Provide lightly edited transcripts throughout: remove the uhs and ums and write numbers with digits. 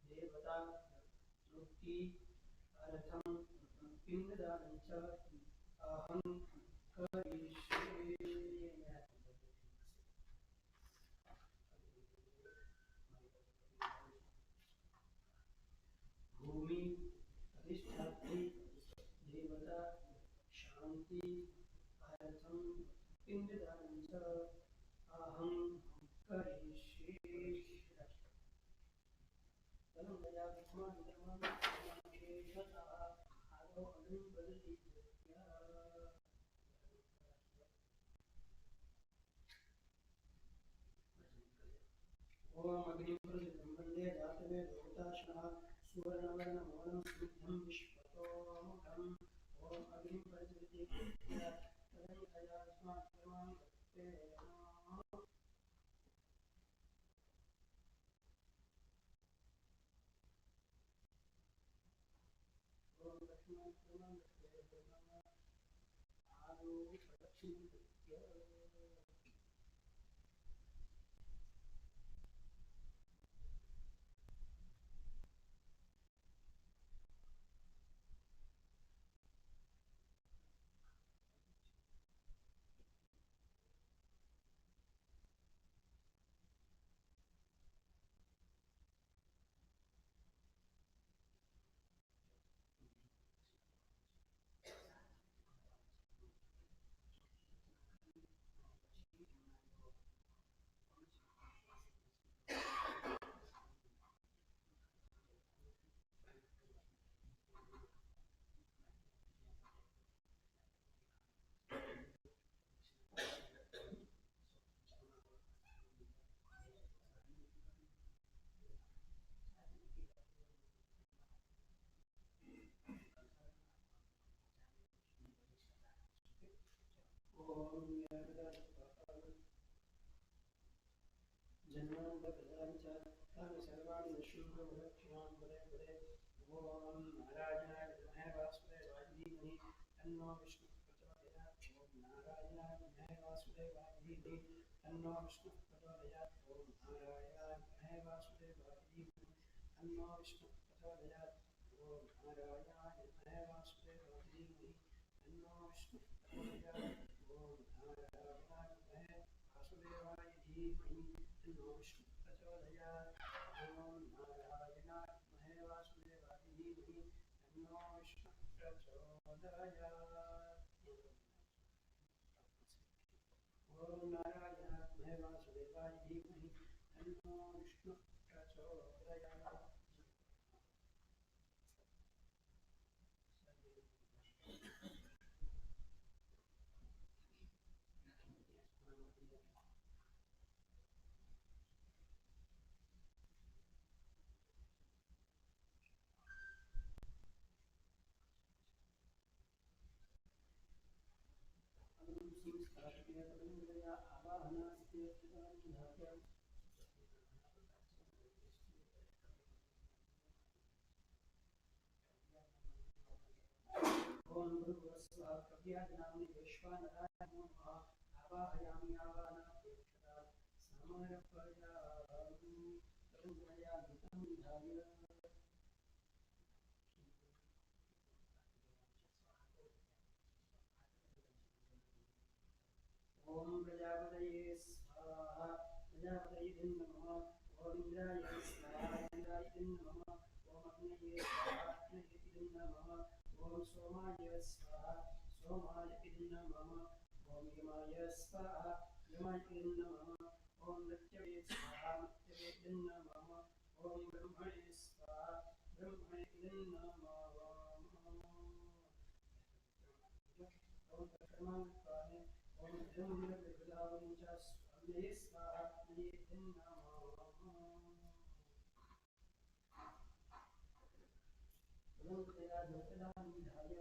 देवता वृत्ति अर्थम पिंडदानं च अहं करिष्ये। भूमि अधिष्ठात्री देवता शांति अर्थम पिंडदानं च अहं करिष्ये। तन्मया विद्वान् विशेषतः आदौ अनुबदति ओम अग्नि प्रज्वलितं वन्दे जातवे देवताशनः सुवर्णवर्णमौलं स्निग्धं विश्वतोमुखम् ओम अग्नि प्रज्वलिते तदन्ययास्मात् परमां भक्ते नमः। ओम लक्ष्मणाय परमां भक्ते नमः। आदौ प्रदक्षिणं जन्मान्तरपदाञ्च तानि सर्वाणि विष्णुप्रदक्षिणां पदे पदे ओम नारायणाय विद्महे वासुदेवाय धीमहि तन्नो विष्णुः प्रचोदयात् ओम नारायणाय विद्महे वासुदेवाय धीमहि तन्नो विष्णुः प्रचोदयात् ओम नारायणाय विद्महे वासुदेवाय धीमहि तन्नो विष्णुः प्रचोदयात् ओम नारायणाय विद्महे वासुदेवाय धीमहि तन्नो विष्णुः प्रचोदयात् ओम नारायणाय विद्महे वासुदेवाय धीमहि तन्नो विष्णुः प्रचोदयात् ओम नारायणाय विद्महे वासुदेवाय धीमहि तन्नो विष्णुः प्रचोदयात् ओम नारायणाय विद्महे वासुदेवाय धीमहि तन्नो विष्णुः प्रचोदयात्। ओम भृगुस्वः कव्याजनाम्नि वैश्वानराय नमो नमः। आवाहयामि आवाहनापेक्षया समर्पयामि तन्मया घृतं विधाय। ओम प्रजापतये स्वाहा प्रजापतये नमः। ओम इंद्राय स्वाहा इंद्राय नमः। ओम अग्नये स्वाहा अग्नये नमः। ओम सोमाय स्वाहा सोमाय नमः। ओम यमाय स्वाहा यमाय नमः। ओम मृत्यवे स्वाहा मृत्यवे नमः। ओम ब्रह्मणे स्वाहा ब्रह्मणे नमः। ओम कर्मानुष्ठाने ओम धर्मनिर्विलापं च स्वाम्ये स्वाहा स्वाम्ये नमः। ओम दया ज्योतिदां विधाय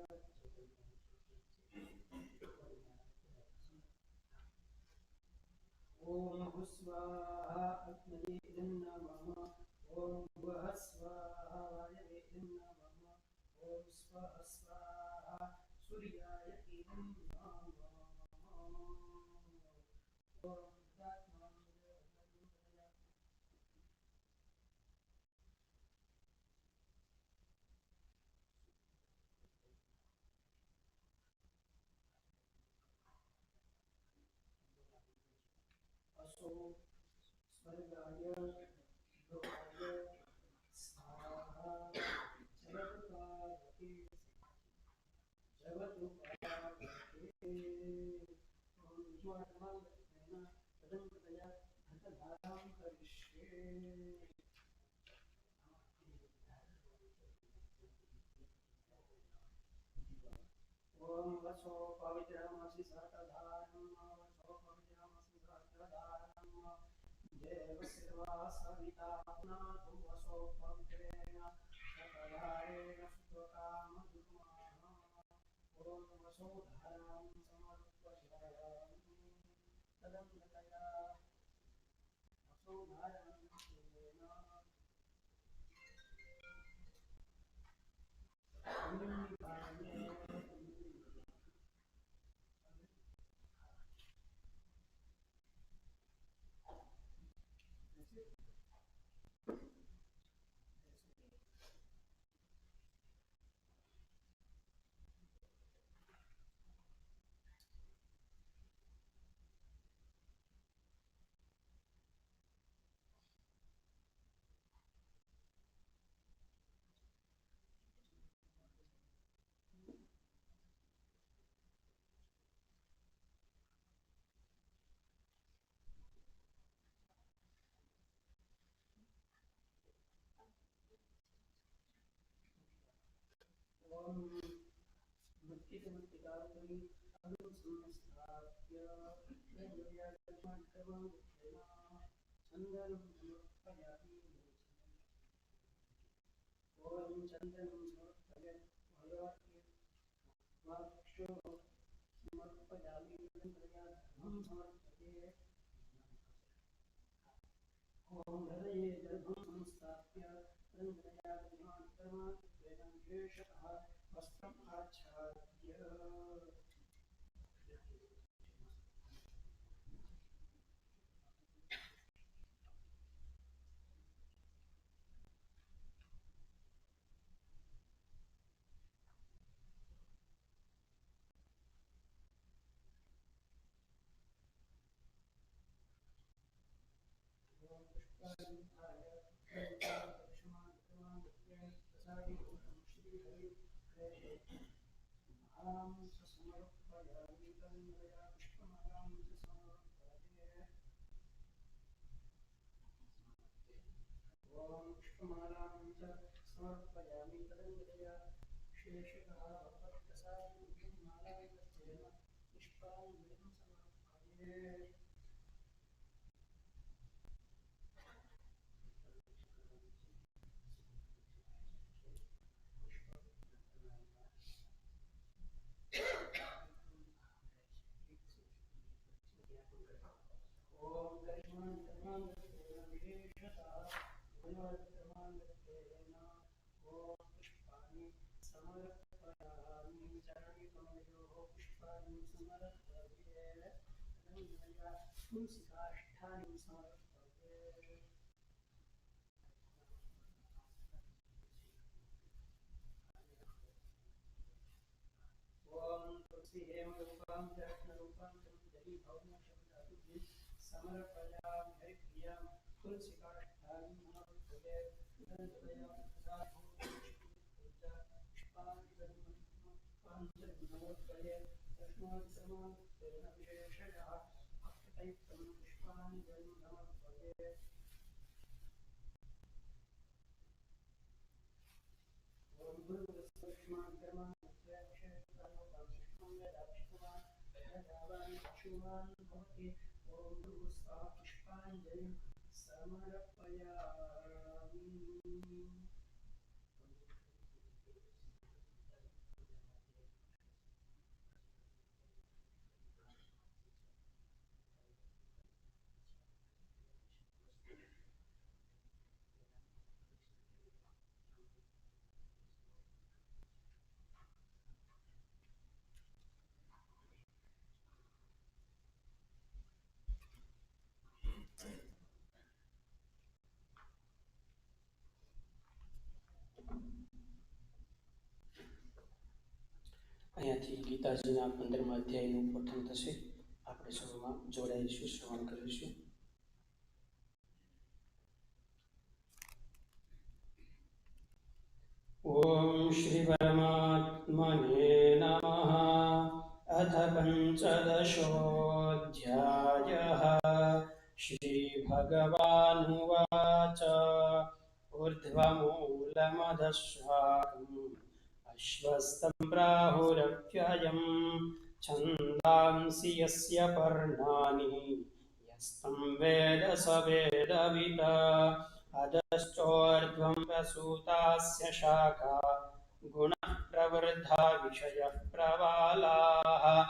ओम भुस्वाहा अग्नये नमः। ओम भुवः स्वाहा वायवे नमः। ओम स्वः स्वाहा सूर्याय नमः। ओम स्वर्गाय लोकाय स्वाहा जगत्पालके जगत्पालके ओम ज्वालामयेन तदङ्कतया घटधारां करिष्ये ओम वसो पवित्रमसि सर्वधारणं वसो पवित्रमसि सर्वधारणं देवस्य सविता पुनातु वसो पवित्रेण सर्वधारेण सुखकामधुमाः ओम वसो धारां समर्पयामि तदङ्गतया वसो धारां ओम मुक्तिकारि अनुसंस्थाप्य यज्ञयागमं चन्दनं समर्पयामि ओम चन्दनं समर्पय भगवते वाक्षो समर्पयामि धर्मं समर्पये ओम हृदये गर्भं संस्थाप्य तन्त्रयागमं वेदं वस्त्रम् आच्छाद्य समर्पयामि तदङ्गतया शेषतः भगवत्प्रसादं मालायतेन पुष्पाञ्जलिं समर्पये ओम करिष्मान् विशेषतः गुणवर्धमानत्वेन ओम पुष्पाणि समर्पयामि चरणे कमलयोः पुष्पाणि समर्पये तदङ्गतया तुलसीकाष्ठानि समर्पये ओम तुलसी एवं रूपां च रत्नरूपां च जली भवनं शब्दादि समर्पयामि हरिप्रियां तुलसीकाष्ठानि समर्पये तदङ्गतया पुष्पाञ्जलिं समर्पये तस्मात् समाप्तेन विशेषतः भक्तैक्तं पुष्पाञ्जलिं समर्पये ओम गुरुपुरस्तात् कर्माणि चक्षुवान् भवति ओम गुरुस्वा पुष्पाञ्जलिं समर्पयामि અહીંયાથી ગીતાજીના 15મા અધ્યાયનું પઠન થશે. આપણે સૌમાં જોડાઈશું, શ્રવણ કરીશું. श्रीपरमात्मने नमः। अथ पञ्चदशोऽध्यायः। श्रीभगवानुवाच ऊर्ध्वमूलमधःशाखम् अश्वत्थं प्राहुरव्ययम् छन्दांसि यस्य पर्णानि यस्तं वेद स वेदवित्। अधश्चोर्ध्वं प्रसूतास्य शाखा गुणः प्रवृद्धा विषयः प्रवालाः।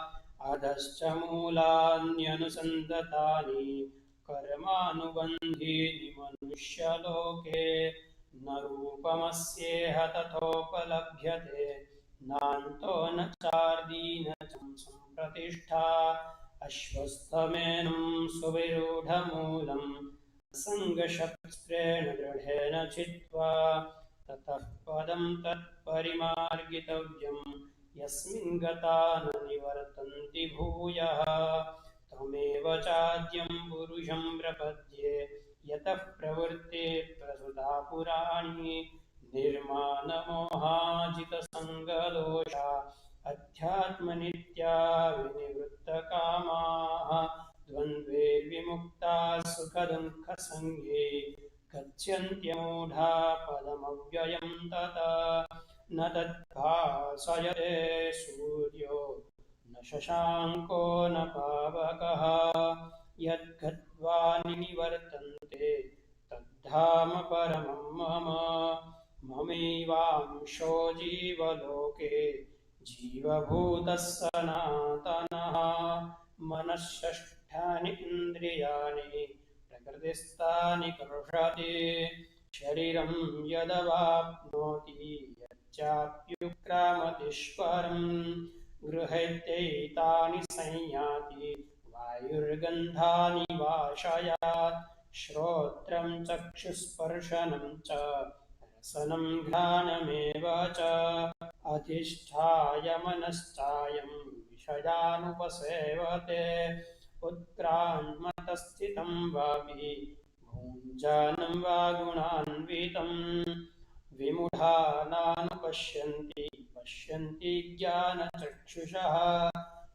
अधश्च मूलान्यनुसन्ततानि कर्मानुबन्धीनि मनुष्यलोके। न रूपमस्येह तथोपलभ्यते नान्तो न चार्दी न च सम्प्रतिष्ठा। अश्वत्थमेनं सुविरूढमूलम् असङ्गशस्त्रेण दृढेन छित्त्वा ततः पदं तत्परिमार्गितव्यं यस्मिन् गता न निवर्तन्ति भूयः। त्वमेव चाद्यं पुरुषं प्रपद्ये यतः प्रवृत्ते प्रसृता पुराणी। निर्मानमोहाजितसङ्गदोषा अध्यात्मनित्या विनिवृत्तकामाः। द्वन्द्वैर्विमुक्ताः सुखदुःखसंज्ञे गच्छन्त्यमूढा पदमव्ययं तथा। न तद्भासयते सूर्यो न शशाङ्को न पावकः यद्गत्वा निवर्तन्ते तद्धाम परमं मम। ममैवांशो जीवलोके जीवभूतः सनातनः। मनःषष्ठानि इन्द्रियाणि प्रकृतिस्थानि कर्षति। शरीरं यदवाप्नोति यच्चाप्युत्क्रामतीश्वरं गृहीत्वैतानि संयाति वायुर्गन्धानि वाशयात्। श्रोत्रं चक्षुस्पर्शनं च रसनं घ्राणमेव च अधिष्ठाय मनश्चायं विषयानुपसेवते। उत्क्रामतस्थितं वापि भुञ्जानं वा गुणान्वितं विमूढानानुपश्यन्ति पश्यन्ति ज्ञानचक्षुषः।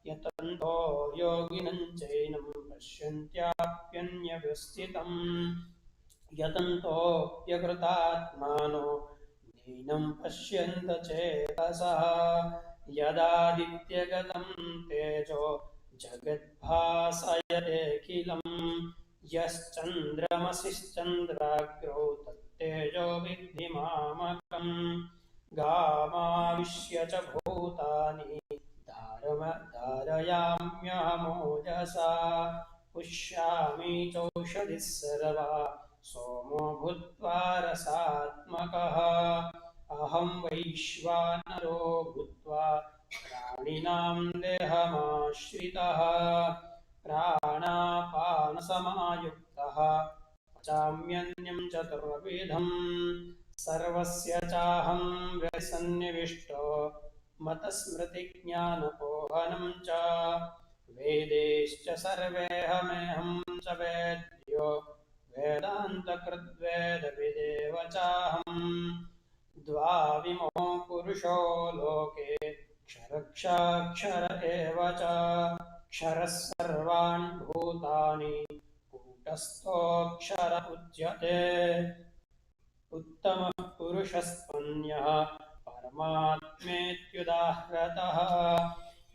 यतन्तो योगिनं चैनं पश्यन्त्याप्यन्यवस्थितम् यतन्तोऽप्यकृतात्मानो नैनं पश्यन्त चेतसः। यदादित्यगतं तेजो जगद्भासयतेऽखिलं यश्चन्द्रमसिश्चन्द्राग्रौ तत्तेजो विद्धि मामकम्। गामाविश्य च भूतानि धारयाम्यहमोजसा पुष्यामि चौषधिः सर्वा सोमो भूत्वा रसात्मकः। अहं वैश्वानरो भूत्वा प्राणिनां देहमाश्रितः प्राणापानसमायुक्तः पचाम्यन्नं चतुर्विधं। सर्वस्य चाहं व्यसन्निविष्टो मतस्मृतिज्ञानपोहनं च। वेदैश्च सर्वेऽहमेहं च वेद्यो वेदान्तकृद्वेदविदेव चाहम्। द्वाविमो पुरुषो लोके क्षरक्षाक्षर एव च। क्षरः सर्वाणि भूतानि कूटस्थोऽक्षर उच्यते। उत्तमः पुरुषस्त्वन्यः परमात्मेत्युदाह्रतः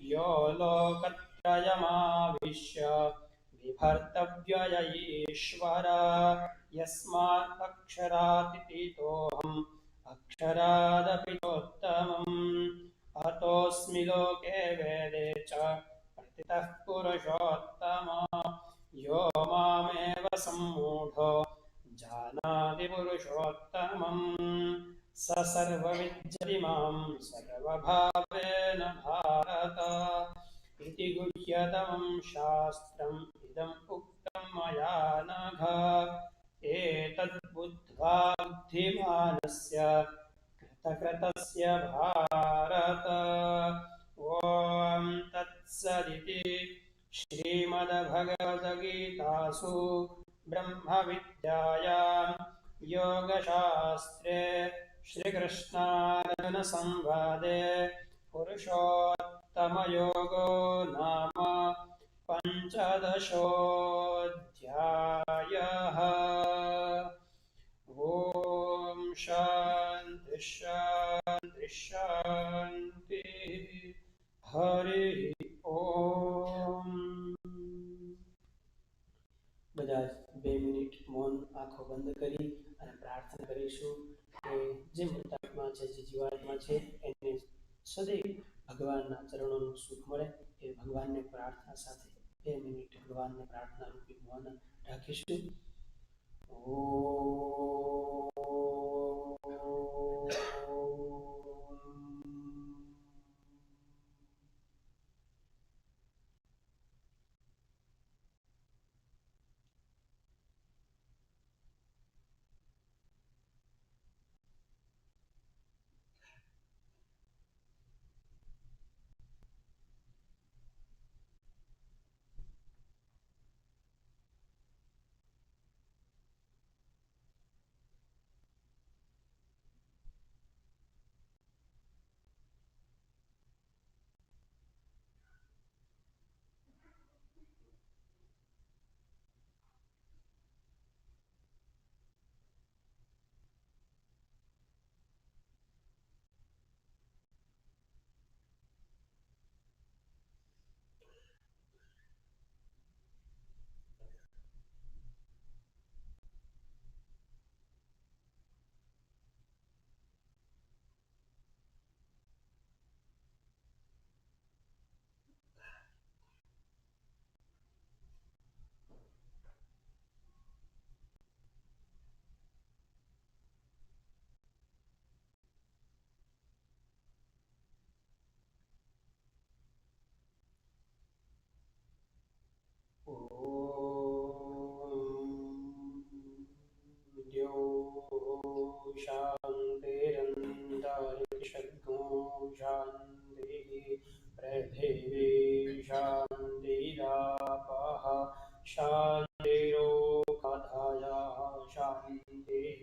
यो लोकत्रयमाविश्य बिभर्तव्यय ईश्वर। यस्मात् अक्षरादितीतोऽहम् अक्षरादपि चोत्तमम्। अतोऽस्मि लोके वेदे च प्रतितः पुरुषोत्तमः। यो मामेव सम्मूढो जानाति पुरुषोत्तमम् स सर्वविद्यति मां सर्वभावेन भारत। इति गुह्यतमं शास्त्रम् इदम् उक्तं मया नघ। एतद्बुद्ध्वा बुद्धिमानस्य कृतकृतस्य भारत। ॐ तत्सदिति श्रीमद्भगवद्गीतासु ब्रह्मविद्यायां योगशास्त्रे श्रीकृष्णार्जुन संवादे पुरुषोत्तमयोगो नाम पञ्चदशोऽध्यायः। ॐ शान्ति शान्ति शान्तिः। हरिः ओम। બધા 2 મિનિટ મૌન આંખો બંધ કરી અને પ્રાર્થના કરીશું કે જે મૃતાત્મા છે, જે જીવાત્મા છે, એને સદૈવ ભગવાનના ચરણોનું સુખ મળે એ ભગવાનને પ્રાર્થના સાથે 2 મિનિટ ભગવાનને પ્રાર્થના રૂપી મૌન રાખીશું. शान्तिरन्तरिक्षज्ञो शान्तिः पृथिवी शान्तिरापः शान्तिरोषधयः शान्तिः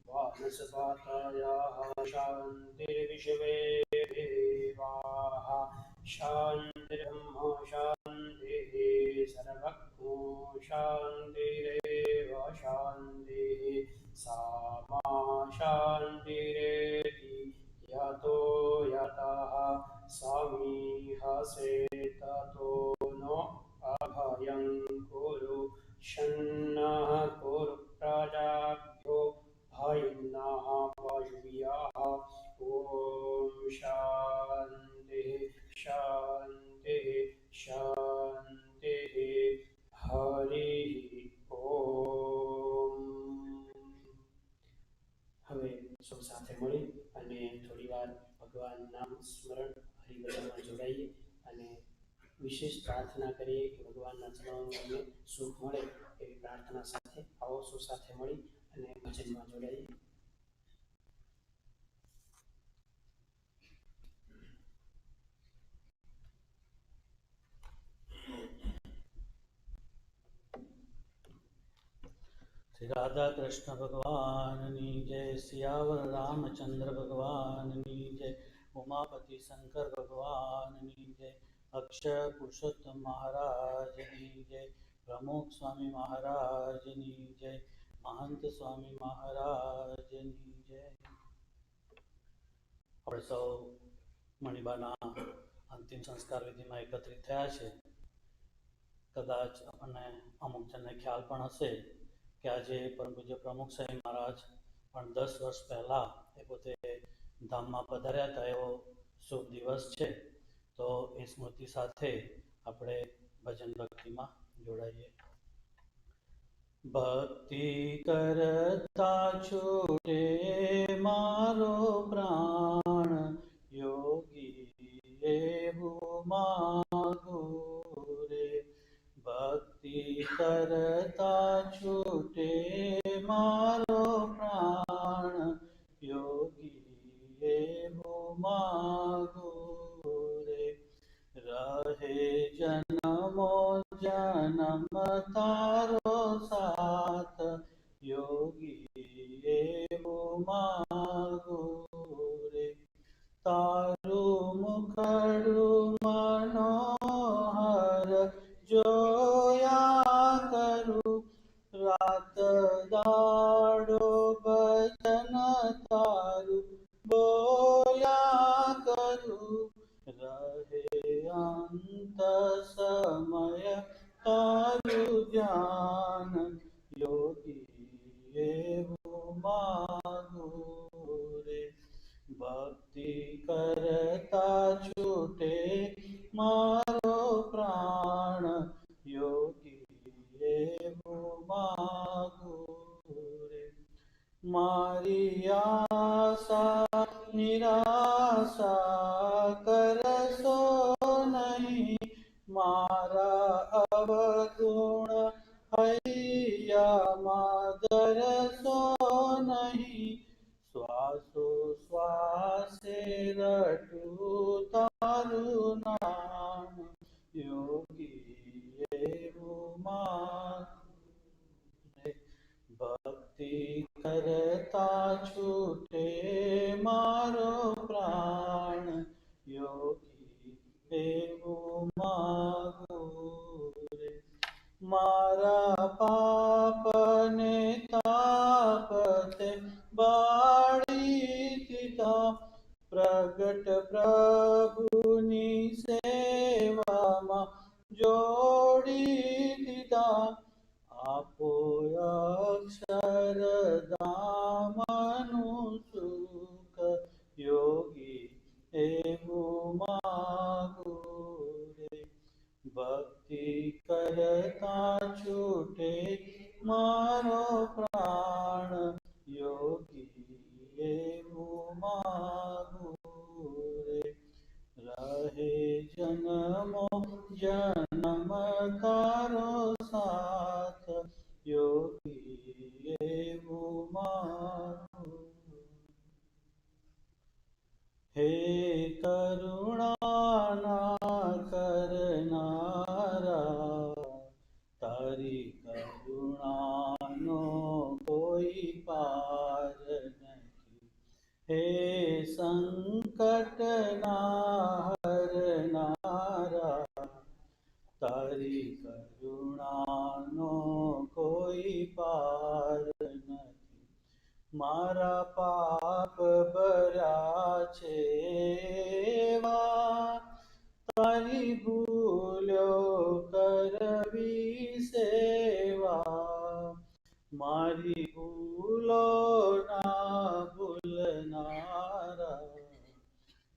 वनस्पतयः शान्तिर्विश्वे देवाः शान्तिर्ब्रह्म शान्तिः सर्वज्ञो शान्तिरेव शान्तिः सामा शान्तिरेति यतो यतः समीहसे ततो नो अभयं कुरु शन्नः कुरु प्रजाभ्यो भयन्नः पशुभ्यः। ॐ शान्तिः शान्तिः शान्तिः। हरिः ओम। હવે સૌ સાથે મળી અને થોડીવાર ભગવાન નામ સ્મરણ હરિભજનમાં જોડાઈએ અને વિશેષ પ્રાર્થના કરીએ કે ભગવાનના ચરણોને સુખ મળે એવી પ્રાર્થના સાથે આવો સૌ સાથે મળી અને ભજનમાં જોડાઈએ. राधा कृष्ण भगवान की जय, सियावर रामचंद्र भगवान की जय, उमापति शंकर भगवान की जय, अक्षय पुरुषोत्तम महाराज की जय, प्रमुख स्वामी महाराज की जय, महंत स्वामी महाराज की जय. આપણે સૌ મણિબાના અંતિમ સંસ્કાર વિધિમાં એકત્રિત થયા છે. કદાચ આપણને અમુક જણને ખ્યાલ પણ હશે કે આજે પરમ પૂજ્ય પ્રમુખ સ્વામી મહારાજ પણ 10 વર્ષ પહેલાં એ પોતે ધામમાં પધાર્યા હતા એવો શુભ દિવસ છે. તો એ સ્મૃતિ સાથે આપણે ભજન ભક્તિમાં જોડાઈએ. ભક્તિ કરતા છૂટે મારો પ્રાણ યોગી એવું માગું રે. ભક્તિ કરતા છૂટે મારો પ્રાણ યોગી એવું માગું રે. રહે જન્મો જન્મ તારો સાથ યોગી એવું માગું મારી આશા નિરાશા કરશો નહીં, મારા અવગુણ હૈયામાં ધરશો નહીં. શ્વાસો શ્વાસે રટું તારું નામ, યોગી એવું માને. ભક્તિ કરતા છૂટે મારો પ્રાણ, યોગી એવું માગું રે. મારા પાપને તાપતે બાળી દીધા, પ્રગટ પ્રભુની સેવામાં જોડી દીધા. આપો અક્ષરધામનું સુખ, યોગી એવું માગું રે. ભક્તિ કરતા છૂટે મારો પ્રાણ, યોગી એવું માગું રે. રહે જન્મો જન્મ તારો સાથ, યોગી એવું માગું. હે કરુણાના કરનારા, તારી કરુણાનો કોઈ પાર નથી. હે સંકટના હરનારા, તારી કરુણાનો કોઈ પાર નથી. મારા પાપ ભર્યા છે એવા, તારી ભૂલ્યો કરવી સેવા. મારી ભૂલો ના ભૂલનારા,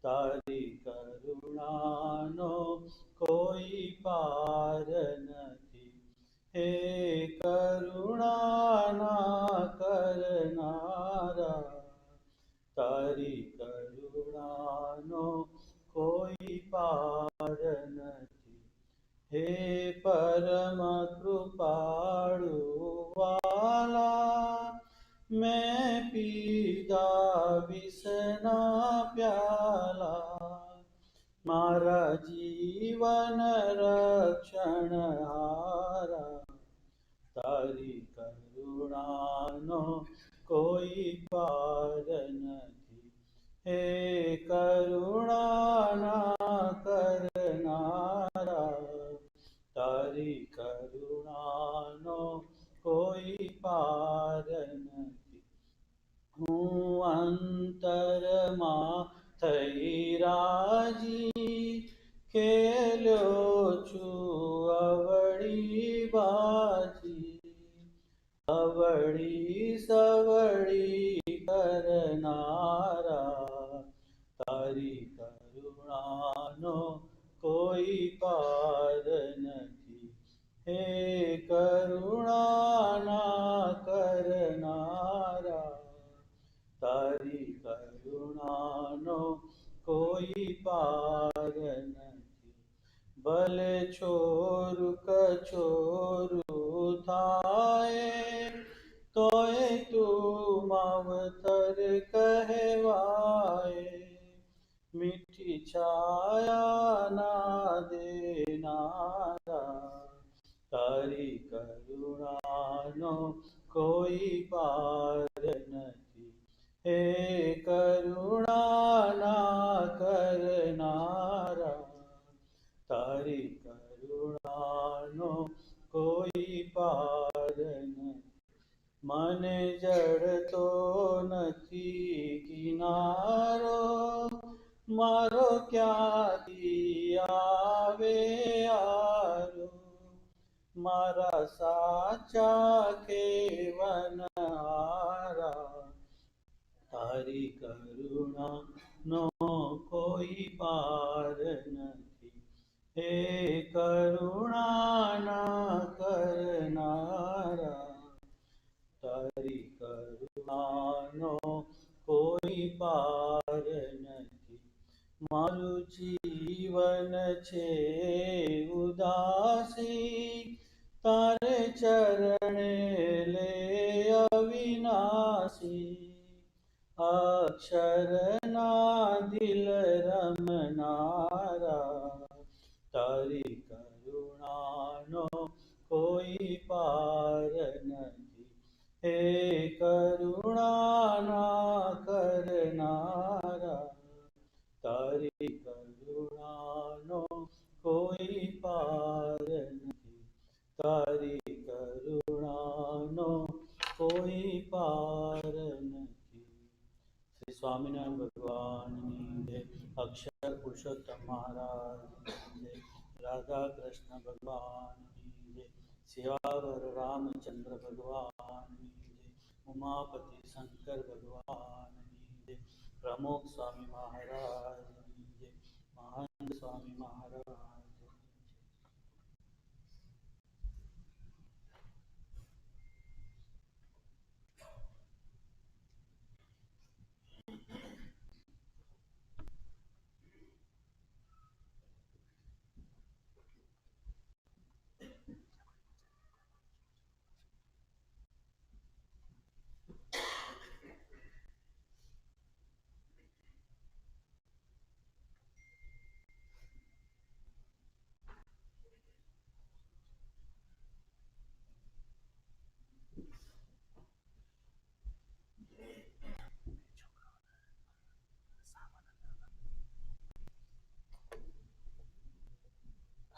તારી કરુણાનો કોઈ પાર નથી. હે કરુણાના કરનારા, તારી કરુણાનો કોઈ પાર નથી. હે પરમ કૃપાળુ વાલા, મેં પીધા વિષના પ્યાલા, મારા જીવન રક્ષણહારા. તારી કરુણાનો કોઈ પાર નથી. હે કરુણાના કરનારા, તારી કરુણાનો કોઈ પાર નથી. હું અંતરમાં થઈ રાજી, ખેલ્યો છું અવળી બાજી. અવળી સવળી કરનારા, તારી કરુણાનો કોઈ પાર નથી. હે કરુણાના કરનારા, તારી કરુણાનો કોઈ પાર નથી. ભલે છોરું કછોરું થાય, તોય તું માવતર કહેવાય. મીઠી છાયાના દેનારા, તારી કરુણાનો કોઈ પાર નથી. હે કરુણાના કરનારા, તારી કરુણાનો કોઈ પાર નથી. મને જડતો નથી કિનારો, મારો ક્યાંથી આવે આરો. મારા સાચા કેવનહારા, તારી કરુણાનો કોઈ પાર નથી. હે કરુણાના કરનારા, તારી કરુણા કરુણાનો કોઈ પાર નથી. મારું જીવન છે ઉદાસી, તારે ચરણે લે અવિનાશી. અક્ષરના દિલ રમનારા, તારી કરુણાનો કોઈ પાર નથી. હે કરુણાના કરનારા, તારી કરુણાનો કોઈ પાર નથી. તારી કરુણાનો કોઈ પાર નથી. શ્રી સ્વામિનારાયણ ભગવાનની જય. અક્ષર પુરુષોત્તમ મહારાજની જય. રાધા કૃષ્ણ ભગવાનની જય. શિવાવર રામચંદ્ર ભગવાનની જય. ઉમાપતિ શંકર ભગવાનની જય. પ્રમુખ સ્વામી મહારાજની જય. મહંત સ્વામી મહારાજ.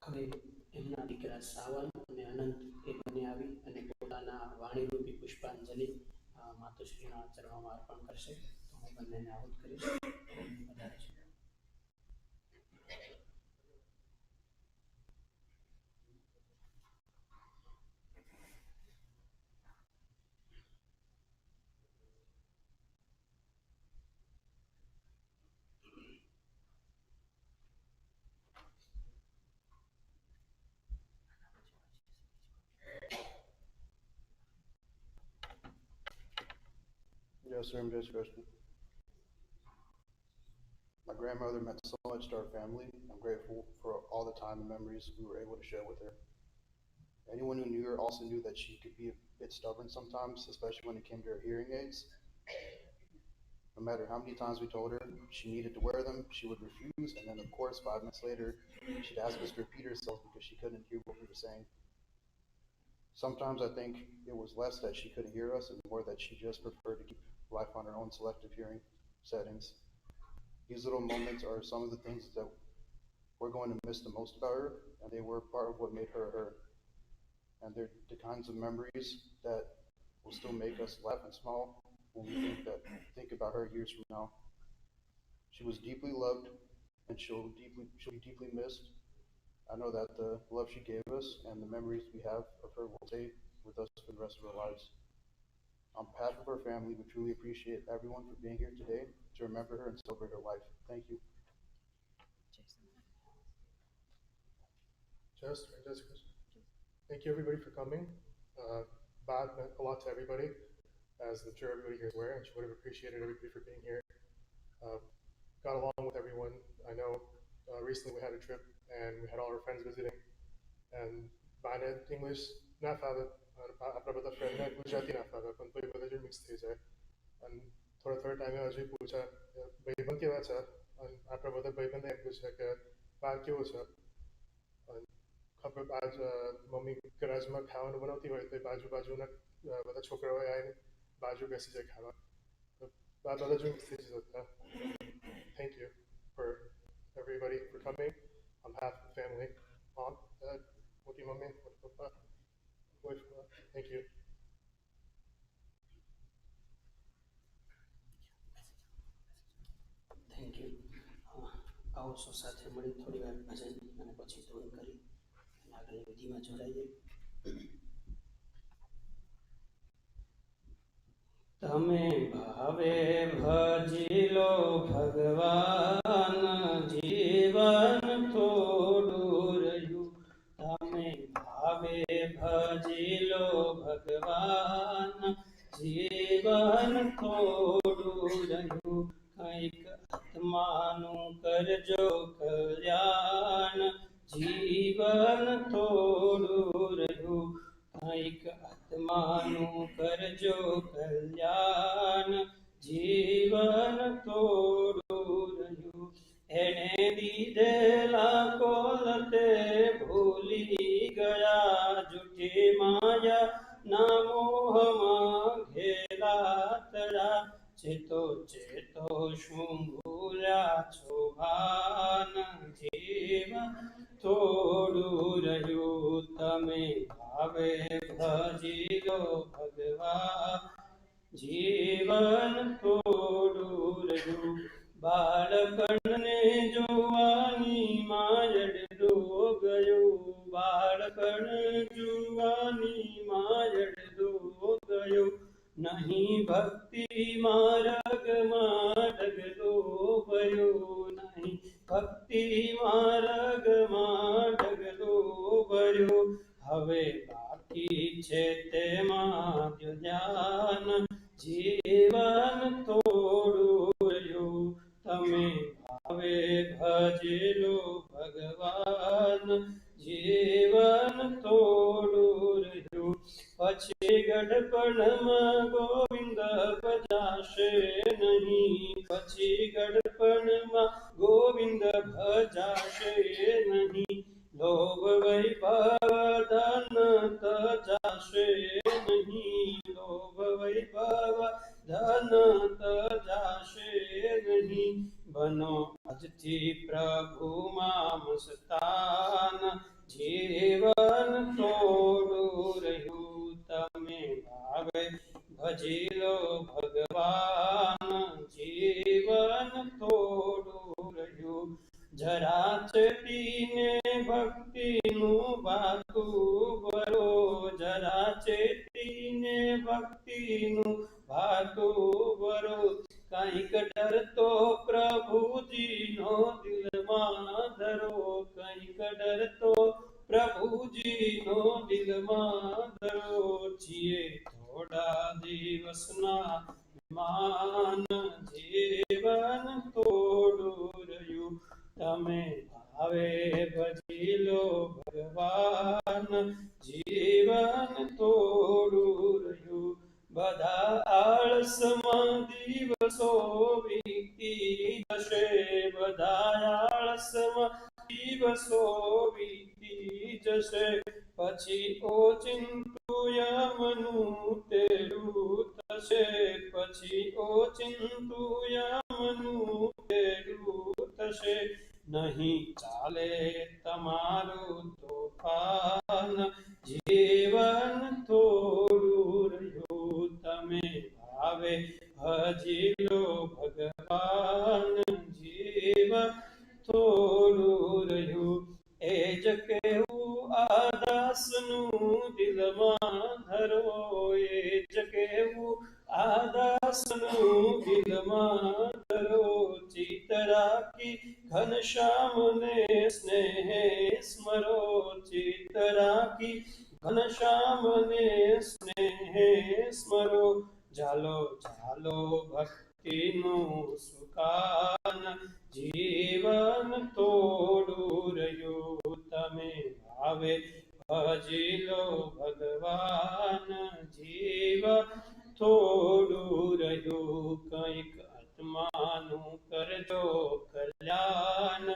હવે એમના દીકરા શ્રાવણ અને અનંત એ બંને આવી અને પોતાના વાણીરૂપી પુષ્પાંજલિ માતુશ્રીના ચરણોમાં અર્પણ કરશે. તો હું બંનેને આહુત કરીશ. વધારે છે. Yes, sir. I'm just Krishna. My grandmother meant so much to our family. I'm grateful for all the time and memories we were able to share with her. Anyone who knew her also knew that she could be a bit stubborn sometimes, especially when it came to her hearing aids. No matter how many times we told her she needed to wear them, she would refuse, and then of course 5 minutes later, she'd ask us to repeat herself because she couldn't hear what we were saying. Sometimes I think it was less that she couldn't hear us and more that she just preferred to keep life on her own selective hearing settings. These little moments are some of the things that we're going to miss the most about her, and they were part of what made her her. And they're the kinds of memories that will still make us laugh and smile when we think about her years from now. She was deeply loved, and she'll be deeply missed. I know that the love she gave us and the memories we have of her will stay with us for the rest of our lives. On behalf of our family, we truly appreciate everyone for being here today to remember her and celebrate her life. Thank you. Just thank you everybody for coming. Bad meant a lot to everybody, as I'm sure everybody here is aware, and she would have appreciated everybody for being here. Got along with everyone. I know recently we had a trip and we had all our friends visiting, and Bane English ના ફાવે, આપણા બધા ફ્રેન્ડને ગુજરાતી ના ફાવે, પણ તો એ બધા જો મિક્સ થઈ જાય. અને થોડા ટાઈમે હજુ પૂછે ભાઈબંધ કેવા છે, અને આપણા બધા ભાઈબંધને એમ પૂછે કે બા કેવું છે. ખબર આજ મમ્મી ગરાજમાં ખાવાનું બનાવતી હોય તો બાજુના બધા છોકરાઓ આવીને બાજુ બેસી જાય ખાવા. તો આ બધા જો મિક્સ થઈ જતા. Thank you for everybody for coming on behalf of the family. Mom, Dad, Moki Mummy, Moki Papa, wife, thank you. Thank you. આવો સૌ સાથે મળી થોડી વાર ભજન અને પછી ધૂન કરી આગળની વિધિમાં જોડાઈએ. તમે ભાવે ભજી લો ભગવાન, જીવન થોડું રહ્યું. તમે ભાવે ભજી લો ભગવાન, જીવન રહ્યું, કંઈક આત્માનું કરજો કલ્યાણ, જીવન થોડું રહ્યું, કંઈક આત્માનું કરજો કલ્યાણ, જીવન થોડું રહ્યું. એણે દીધેલા કોલ તે ભૂલી ગયા, જૂઠી માયા ના મોહમાં ઘેલા તળા. ચેતો ચેતો શું ભૂલ્યા છો ભાન, જીવન થોડું રહ્યું, તમે ભાવે ભજી લો ભગવાન, જીવન થોડું રહ્યું. બાળપણને જોવાનીમાં અડધો ગયો, બાળપણ જોવાનીમાં અડધો ગયો, નહીં ભક્તિ માર્ગમાં ડગલો ભયો, નહીં ભક્તિ માર્ગમાં ડગલો ભર્યો. હવે બાકી છે તેમાં ધ્યાન, જીવન થોડું રહ્યું, તમે ભાવે ભજેલો ભગવાન, જીવન થોડું રહ્યું. પછી ગડપણમાં ગોવિંદ ભજાશે નહીં, પછી ગડપણમાં ગોવિંદ ભજાશે નહીં, લોભ વૈભવ ધન તજાશે નહીં, લોભ વૈભવ ધન તજાશે નહીં. બનો આજથી પ્રભુમાં મસ્તાન, જીવન થોડું રહ્યું, તમે ભાવે ભજી લો ભગવાન, જીવન થોડું રહ્યું. જરા ચેતીને ભક્તિનું ભાતું ભરો, જરા ચેતીને ભક્તિનું ભાતું ભરો, કંઈક ડરતો પ્રભુજીનો દિલમાં ધરો, કંઈક ડરતો પ્રભુજીનો દિલમાં ધરો. છીએ થોડા દિવસના મહેમાન, જીવન થોડું રહ્યું, તમે ભાવે ભજી લો ભગવાન, જીવન થોડું રહ્યું. બધા આળસમાં દિવસો વીતી જશે, બધા આળસમાં દિવસો વીતી જશે, પછી ઓચિંતું યમનું તેડું થશે, પછી ઓચિંતું યમનું તેડું થશે. નહીં ચાલે તમારું તોફાન, જીવન થોડું રહ્યું, તમે ભાવે ભજી લો ભગવાન, જીવન થોડું રહ્યું. એ જ કેવું આ દાસનું દિલમાં ધરો, એ જ કેવું આ દાસનું દિલમાં ધરો. ચિત્ત રાખી ઘનશ્યામને સ્નેહે સ્મરો, ચિત્ત રાખી ઘનશ્યામને સ્નેહે સ્મરો. ઝાલો ઝાલો ભક્તિનું સુકાન, જીવન થોડું રહ્યું, તમે ભાવે ભજી લો ભગવાન, જીવન થોડું રહ્યું. કંઈક આત્માનું કરજો કલ્યાણ,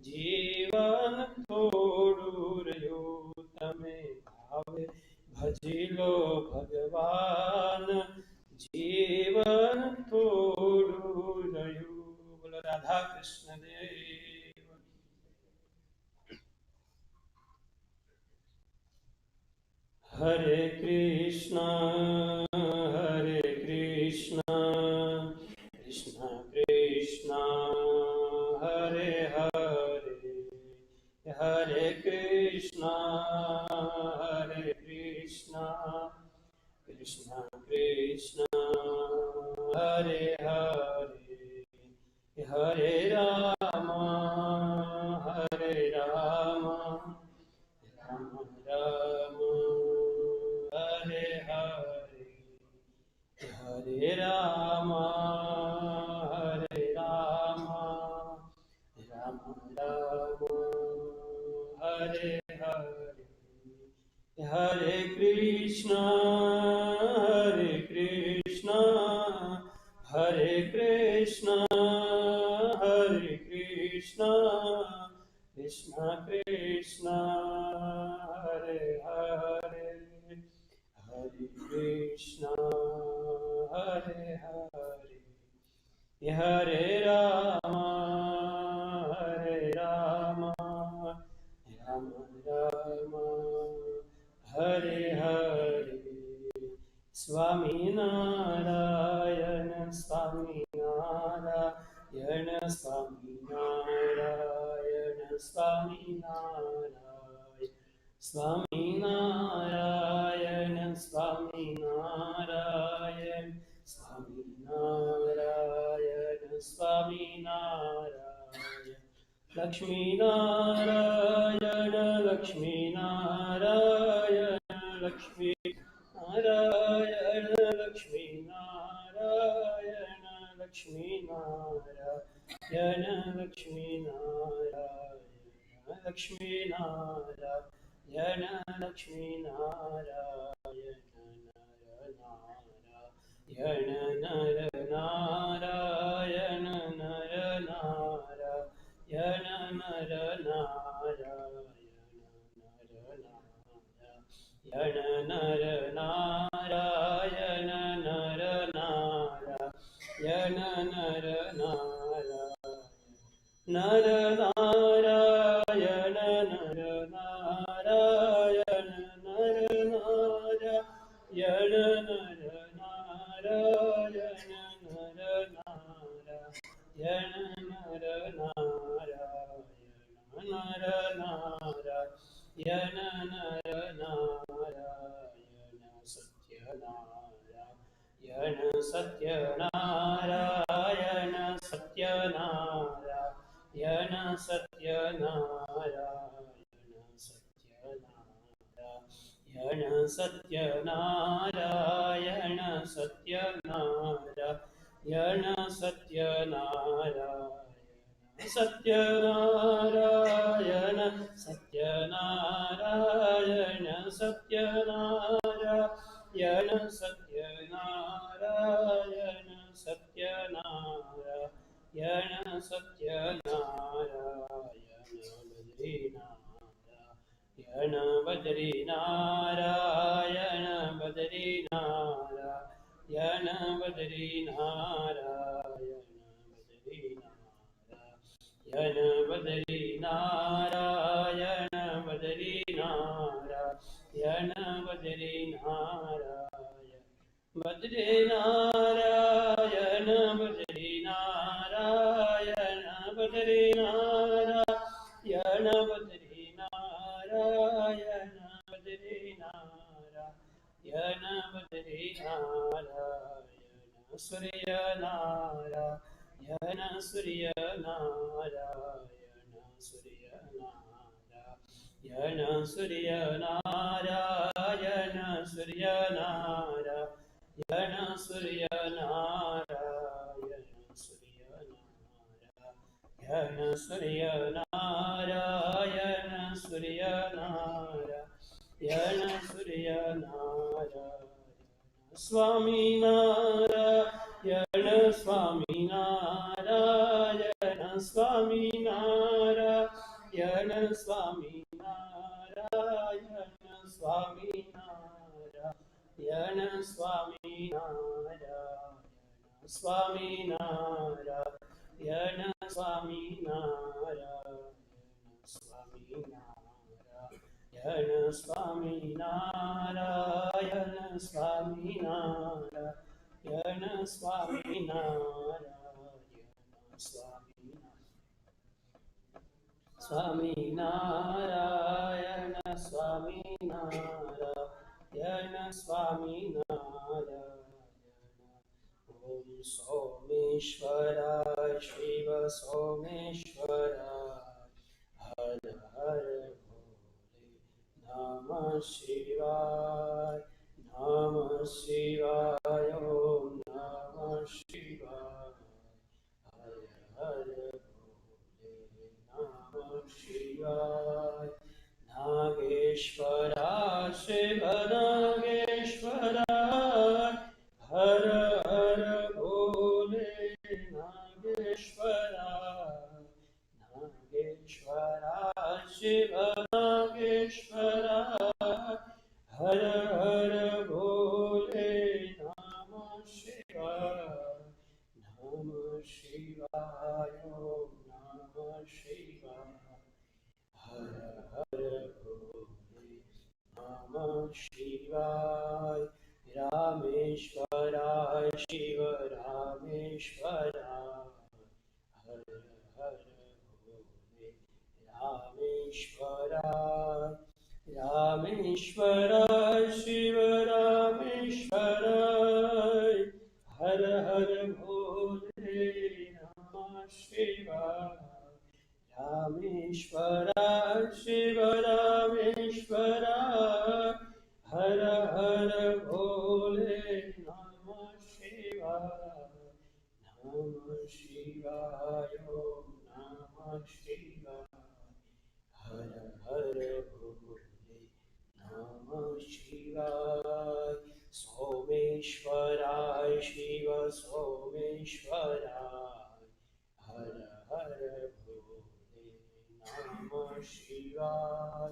જીવન થોડું રહ્યું, તમે ભાવે ભજી લો ભગવાન, જીવન થોડું રહ્યું. બોલો રાધા કૃષ્ણ દેવ. હરે કૃષ્ણ હરે કૃષ્ણ, કૃષ્ણ કૃષ્ણ હરે હરે, હરે કૃષ્ણ હરે કૃષ્ણ, કૃષ્ણ કૃષ્ણ હરે હરે, હરે રામ હરે રામ, રામ રામ હરે હરે, હરે Ram Krishna, Hare Krishna, Hare Krishna, Krishna Krishna, Hare Hare, Hare Krishna, Hare Hare, Hare Rama, Hare Rama, Rama Rama, Hare Hare, Swami Narayana, Swami Narayana, Swami Narayana, Swami Narayana, Swami Narayana, Swami Narayana, Swami Narayana, Swami Narayana, Lakshmi Narayana, Lakshmi Narayana, Lakshmi Narayana, Lakshmi Narayana, Lakshmi Narayana, Lakshmi Narayana, Lakshmi Narayana, Lakshmi Narayana, Narayana, Satyanarayana, Satyanarayana, Satyanarayana, Satyanarayana, Satyanarayana, Satyanarayana, Satyanarayana, Satyanarayana, Satyanarayana, Satyanarayana, Satyanarayana, Yana Badrinarayana, Badrinarayana, Badrinarayana, Badrinarayana, Badrinarayana, Badrinarayana, Badrinarayana, Badrinarayana, Badrinarayana, Badrinarayana, Badrinarayana, Badrinarayana, Suryanarayana, Suryanarayana, Suryanarayana, Suryanarayana, Suryanarayana, Suryanarayana, Suryanarayana, Suryanarayana, Suryanarayana, Swami Narayana, Swami Narayana, Swami Narayana, Swami Narayana, Swami Narayana, Swami Narayana, Swami Narayana, Swami Narayana, Swami Narayana, Swami Narayana, Swami Narayana, Swami Narayana, Swami Narayana, Swami Narayana, Swami Narayana. Om Someshwara Shiva Someshwara Har Har Bole Namah Shivaya Namah Shivaya Om Namah Shivaya Har Har Bole Namah Shivaya Nageshwara Shiva Nageshwara Shiv नागेश्वराय हर हर भोले नमः शिवाय नमः शिवाय ओम नमः शिवाय हर हर भोले नमः शिवाय रामेश्वराय शिव रामेश्वराय हर हर भोले रामेश्वराय रामेश्वराय शिव रामेश्वराय हर हर भोले नमः शिवाय रामेश्वराय शिव रामेश्वराय हर हर भोले नमः शिवाय नमः शिवाय ओम नमः शिवाय हर हर भोले नमः शिवाय सोमेश्वराय शिव सोमेश्वराय हर हर भोले नमः शिवाय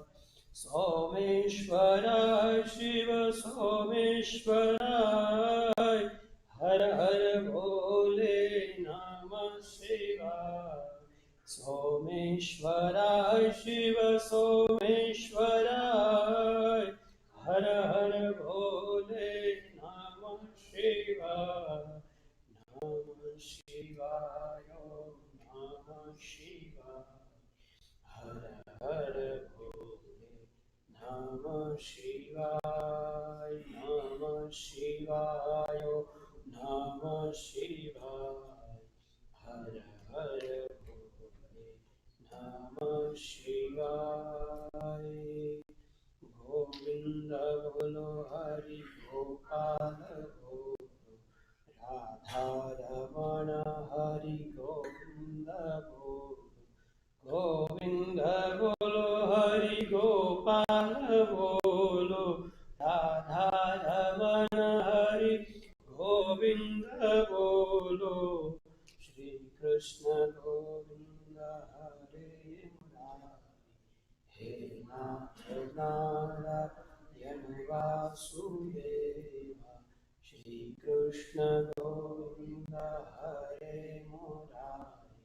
सोमेश्वराय शिव सोमेश्वराय हर हर भोले नमः शिवाय सोमेश्वराय शिव सोमेश्वराय हर हर भोले नमः शिवाय नमः शिवाय ओम नमः शिवाय हर हर भोले नमः शिवाय नमः शिवाय ओम नमः शिवाय हर हर भोले नमः शिवाय गोविंद बोलो हरि गोपाल बोलो राधा रमण हरि गोविंद बोलो गोविंद बोलो हरि गोपाल बोलो राधा रमण हरि गोविंद बोलो श्री कृष्ण गोविंद हरे मुरारी हे नाथ नारायण वासुदेव श्री कृष्ण गोविंद हरे मुरारी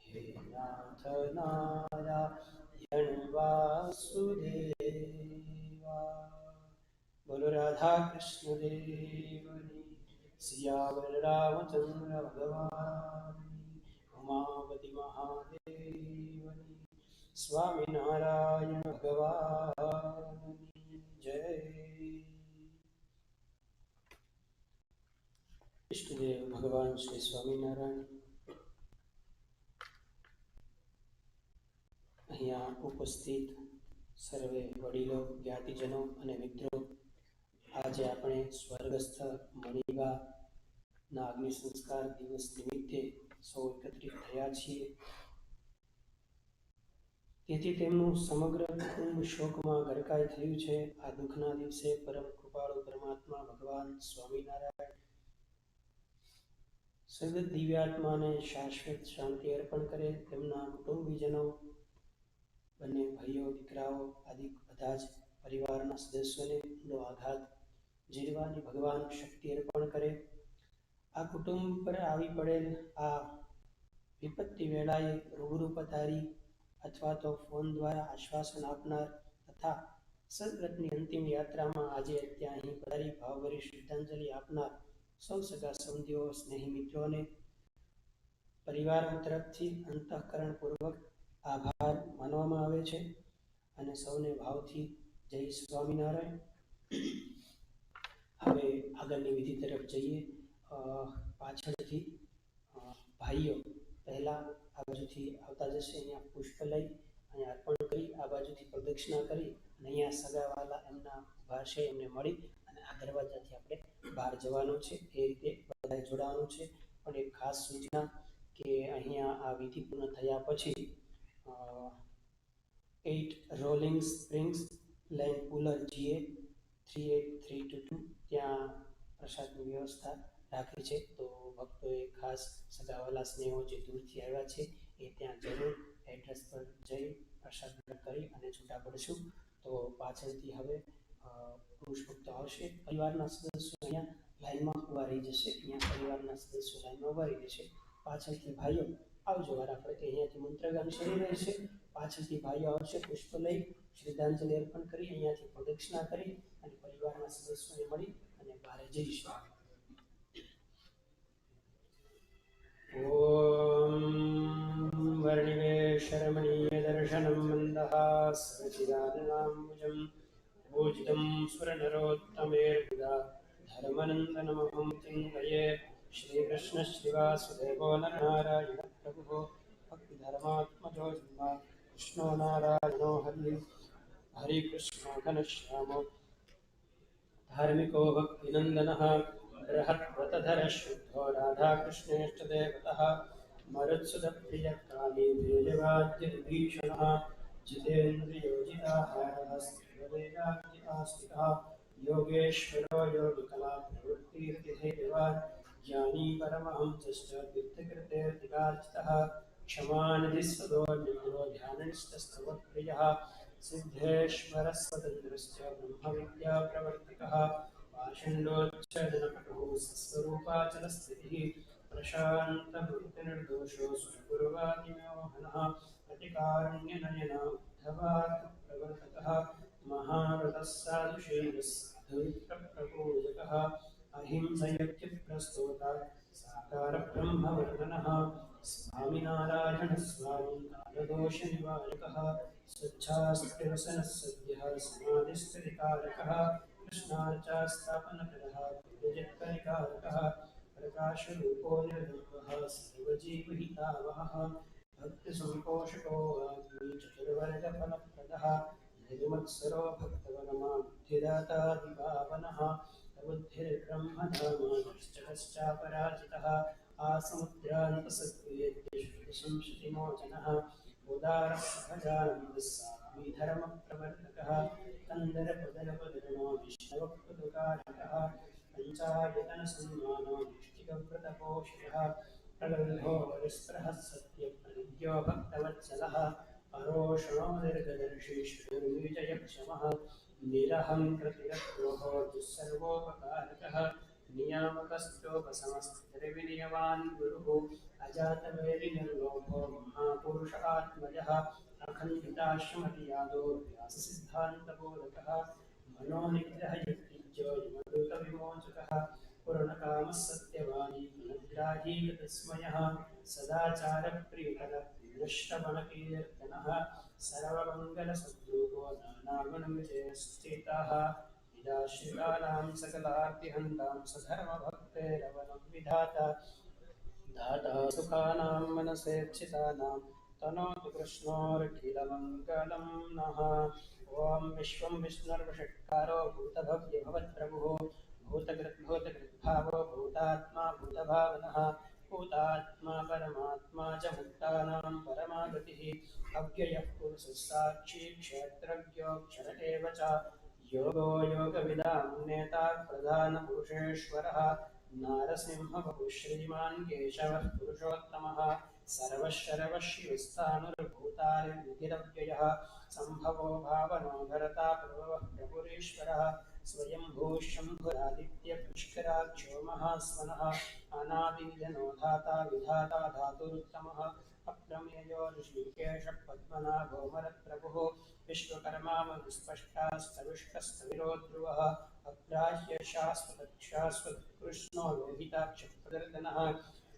हे नाथ नारायण वासुदेवा बोलो राधा कृष्ण देवनी सियावर रामचंद्र भगवान उमापति महादेवनी स्वामी नारायण भगवान जय इष्टदेव भगवान श्री स्वामीनारायण અહીંયા ઉપસ્થિત સર્વે વડીલો જ્ઞાતિજનો અને મિત્રો આજે આપણે સ્વર્ગસ્થ મણિબાના અગ્નિ સંસ્કાર દિવસ નિમિત્તે સૌ એકત્રિત થયા છીએ તેથી તેમનું સમગ્ર કુટુંબ શોકમાં ગરકાઈ થયું છે આ દુઃખના દિવસે પરમ કૃપાળુ પરમાત્મા ભગવાન સ્વામિનારાયણ સદગત દિવ્યાત્માને શાશ્વત શાંતિ અર્પણ કરે તેમના કુટુંબીજનો બંને ભાઈઓ દીકરાઓ આદિ બધા જ પરિવારના સદસ્યોને ઊંડો આઘાત ઝીલવાની ભગવાન શક્તિ અર્પણ કરે આ કુટુંબ પર આવી પડેલ આ વિપત્તિ વેળાએ રૂબરૂ પધારી અથવા તો ફોન દ્વારા આશ્વાસન આપનાર તથા સદગતની અંતિમ યાત્રામાં આજે ત્યાં અહીં પધારી ભાવભરી શ્રદ્ધાંજલિ આપનાર સૌ સગા સંબંધીઓ સ્નેહી મિત્રોને પરિવારો તરફથી અંતઃકરણપૂર્વક આભાર માનવામાં આવે છે અને સૌને ભાવથી જય સ્વામિનારાયણ હવે આગળની વિધિ તરફ જઈએ પાછળથી ભાઈઓ પહેલા આ બાજુથી આવતા જશે અહીંયા પુષ્પ લઈ અહીંયા અર્પણ કરી આ બાજુથી પ્રદક્ષિણા કરી અને અહીંયા સગાવાલા એમના ઉભા છે એમને મળી અને આ દરવાજાથી આપણે બહાર જવાનું છે એ રીતે બધાએ જોડાવાનું છે પણ એક ખાસ સૂચના કે અહીંયા આ વિધિ પૂર્ણ થયા પછી 8 rolling springs line puller GA 38322 ત્યાં પ્રસાદની વ્યવસ્થા રાખી છે તો ભક્તોએ ખાસ સગાવાલા સ્નેહો જે દૂરથી આવ્યા છે એ ત્યાં જરૂર એડ્રેસ પર જઈ પ્રસાદ કરી અને છૂટા પડશું. તો પાછળથી હવે પુરુષ ભક્તો આવશે. પરિવારના સદસ્યો અહીંયા લાઈનમાં ઊભા રહી જશે. અહીંયા પરિવારના સદસ્યો લાઈનમાં ઊભા રહી જશે. પાછળથી ભાઈઓ આવજો. વારા ફરતી અહીંયાથી મંત્રગાન શરૂ રહેશે. પાછળથી ભાઈઓ આવશે, પુષ્પ લઈ શ્રદ્ધાંજલિ અર્પણ કરી અહીંયાથી પ્રદક્ષિણા કરી અને પરિવારના સદસ્યોને મળી અને બહાર જઈશું. ઓમ વર્ણિવેશરમણીય દર્શનમ મંદહાસ સચિદાનનાંબુજમ ભોજિતમ સુરનરોત્તમેર્બુધા ધર્મનંદનમહં ચિંતયે. શ્રી કૃષ્ણ શ્રીવાસુદેવો નરનારાયણ પ્રભુઃ ભક્તિધર્માત્મજો જન્મ કૃષ્ણો નારાયણો હરિ કૃષ્ણ ઘનશ્યામો धार्मिको भक्तिनन्दनः बृहद्व्रतधरः शुद्धो राधाकृष्णेष्टदेवतः मरुत्सुधप्रियकाली वीर्यवाद्यविभीषणः जितेन्द्रियोजिताहारः स्थिरवेदान्तिकास्तिकः योगेश्वरो योगिकलाप्रवृत्तिर्विधेयवान् ज्ञानी परमहंसश्च तीर्थकृतेर्तिकार्चितः क्षमानिधिस्वदो नित्यो ध्याननिष्ठस्तवप्रियः सिद्धेश्वरस्वतन्त्रश्च ब्रह्मविद्याप्रवर्तकः पाषण्डोच्छेदनपटुः सस्वरूपाचलस्थितिः प्रशान्तभक्तिर्दोषो सुरगुरुवादिमोहनः प्रतिकारुण्यनयन उद्धवार्थप्रवर्तकः महाव्रतः साधुशीलः साधुविप्रपूजकः अहिंसयत्युप्रस्तोता साकारब्रह्मवर्धनः स्वामिनारायणः स्वामी कालदोषनिवारकः स्वच्छास्त्रिवसनः सद्यः समाधिस्थितिकारकः कृष्णार्चास्थापनकरः विरजत्परिकारकः प्रकाशरूपो निर्धूमः सर्वजीवहितावहः भक्तिसम्पोषको चतुर्वर्गफलप्रदः निर्मत्सरो भक्तवनमा बुद्धिदाता दिवावनः बुद्धिर्ब्रह्मधामाश्चकश्चापराजितः आसमुद्रान्तसत्त्वेद्यशुतिमोचनः उदारः सहजानन्दः साध्वीधर्मप्रवर्तकः कन्दरपदलपदनो विष्णवपदुकारकः पञ्चायतनसन्मानो निष्ठिकव्रतपोषकः प्रगल्भो परिस्पृहः सत्यप्रनिध्यो भक्तवत्सलः अरोषणो दीर्घदर्शी श्रीर्विजयक्षमः निरहङ्कृतिरद्रोहो दुःसर्वोपकारकः नियामकस्तोपसमस्तिर्विनियमान् गुरुः अजातवेदिनिर्लोभो महापुरुष आत्मजः अखण्डिताश्रमतियादो व्याससिद्धान्तबोधकः मनोनिग्रहयुक्तिज्यो यमदूतविमोचकः पूर्णकामः सत्यवादी गुणग्राही गतस्मयः सदाचारप्रियकरः श्रवणकीर्तनः सर्वमङ्गलसद्रूपो नानागुणविजयश्चेताः निराश्रितानां सकलार्तिहन्तां सधर्मभक्तेरवनं विधाता दाता सुखानां मनसेक्षितानां तनोतु कृष्णोऽखिलमङ्गलं नः. ॐ विश्वं विष्णुर्वषट्कारो भूतभव्यभवत्प्रभुः भूतकृद्भावो भूतात्मा भूतभावनः भूतात्मा परमात्मा च मुक्तानां परमागतिः अव्ययः पुरुषः साक्षी क्षेत्रज्ञोऽक्षर एव च योगो योगविदां नेता प्रधानपुरुषेश्वरः नारसिंहवपुः श्रीमान् केशवः पुरुषोत्तमः सर्वशरवशिवस्थाणुर्भूतारिर्विधिरव्ययः सम्भवो भावनो भरता प्रभवः प्रभुरीश्वरः स्वयंभूः शम्भुरादित्यपुष्कराक्षो महास्वनः अनादिनिधनो धाता विधाता धातुरुत्तमः अप्रमेयो ऋषिकेशः पद्मनाभो मरत्प्रभुः विश्वकर्मा मधुस्पष्टास्तविष्टस्तविरो ध्रुवः अग्राह्य शाश्वतकृष्णो लोहिताक्षप्रदर्दनः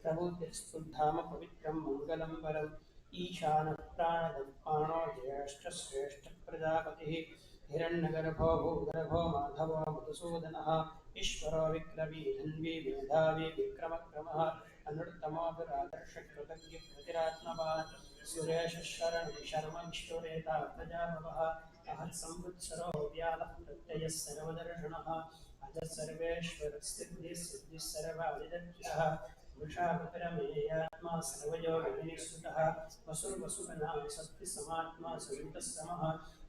प्रभुतिस्फुद्धाम पवित्रं मङ्गलं वरम् ईशानः प्राणदपाणो ज्येष्ठश्रेष्ठः प्रजापतिः हिरण्यगर्भो भूगर्भो माधवो मधुसूदनः ईश्वरो विक्रमी धन्वी मेधावी विक्रमक्रमः अनुत्तमो दुरादर्शकृतज्ञप्रतिरात्मवान् सुरेशः शरणं शर्म विष्णुरेता प्रजाभवः अहत्संवत्सरो व्यालः प्रत्ययः सर्वदर्शनः अजः सर्वेश्वरः सिद्धिः सिद्धिः सर्वादिदक्षिणः वृषापरमेयात्मा सर्वयोगिनिःसुतः वसुर्वसुगणा सत्यसमात्मा सवितः समः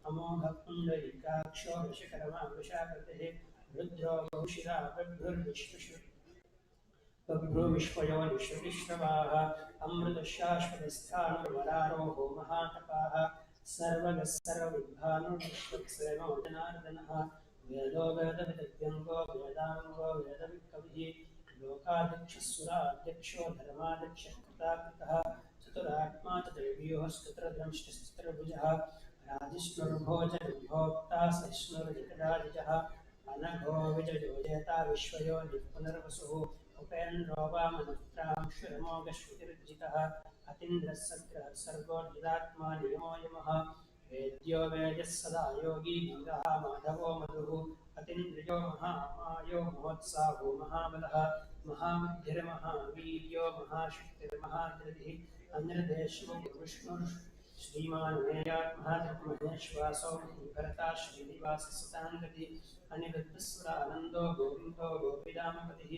अमोघः पुण्डरीकाक्षो वृषकर्मा वृषाकृतिः रुद्रो बहुशिरा प्रभुर्विश्वशु बभ्रो विश्वयो विश्वविश्रवाः अमृतशाश्वतस्थाणुर्वरारोहो महातपाः सर्वगः सर्वविद्वानुर्विश्वक्सेनो जनार्दनः वेदो वेदविदव्यङ्गो वेदाङ्गो वेदविकविः लोकाध्यक्षः धर्माध्यक्षः कृताकृतः चतुरात्मा चतुर्व्यूहश्चतुर्दंष्टश्चतुर्भुजः राजिष्णुर्भोजनभोक्ता सहिष्णुर्जगदादिजः अनघो विजयो जयता विश्वयो पुनर्वसुः उपेन्द्रो वामनत्रांशुरमोघश्रुतिर्जितः अतीन्द्रः सग्रः सर्गो निदात्मा नियमो यमः वेद्यो वेदः सदा योगी धीरः माधवो मधुः अतीन्द्रियो महामायो महोत्साहो महाबलः महाबुद्धिर्महावीर्यो महाशक्तिर्महाधृतिः अनिर्देशो विष्णुः श्रीमान् वेदात्महेश्वासो भरता श्रीनिवाससताङ्गति अनिरुद्धस्वरानन्दो गोविन्दो गोपीरामपतिः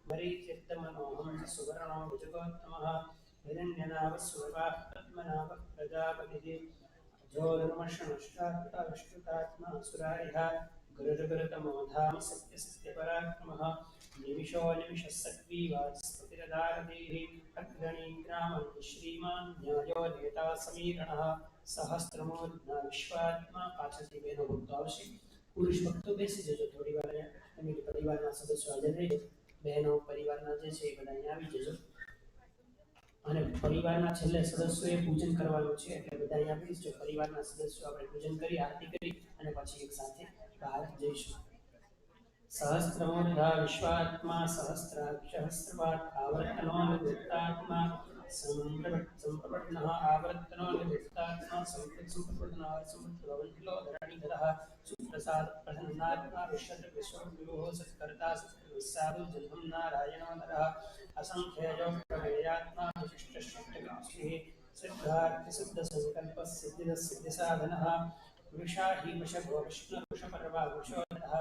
मरीचित्तमनोहं सुवर्णो भुजगोत्तमः हिरण्यनाभस्वरवाः पद्मनाभः प्रजापतिः अजोधर्मशनष्टात्मा सुरारिः गुरुर्गुरुतमो धाम सत्यसत्यपराक्रमः निमिषो निमिषस्सत्त्वी वाचस्पतिरदारधीः अग्रणीग्रामं श्रीमान् न्यायो नेता समीरणः सहस्त्रमूर्ध्ना विश्वात्मा पाछળથી બેનો ભક્તો આવશે પુરુષ ભક્તો બેસી જજો થોડી વાર ફેમિલી પરિવારના સદસ્યો હાજર રહેજો બહેનો પરિવારના જે છે એ બધા અહીંયા આવી જજો અને પરિવારના છેલ્લે સદસ્યોએ પૂજન કરવાનું છે એટલે બધા અહીંયા બેસજો પરિવારના સદસ્યો આપણે પૂજન કરી આરતી કરી અને પછી એક સાથે બહાર જઈશું सहस्रमूर्धा विश्वात्मा सहस्राक्षसहस्रवात् आवर्तनो निवृत्तात्मा संप्रपन्नः आवर्तनो निवृत्तात्मा संप्रपन्नः संप्रपन्नो धरणीधरः सुप्रसाद प्रसन्नात्मा विश्वविश्वविभुः सत्कर्ता सत्कर्मसाधु जन्मं नारायणो नरः असंख्ययो प्रमेयात्मा विशिष्टशक्तिः सिद्धार्थसिद्धसंकल्पः सिद्धिसाधनः वृषाहि वशभो विष्णुवृषपर्वा वृषोधरः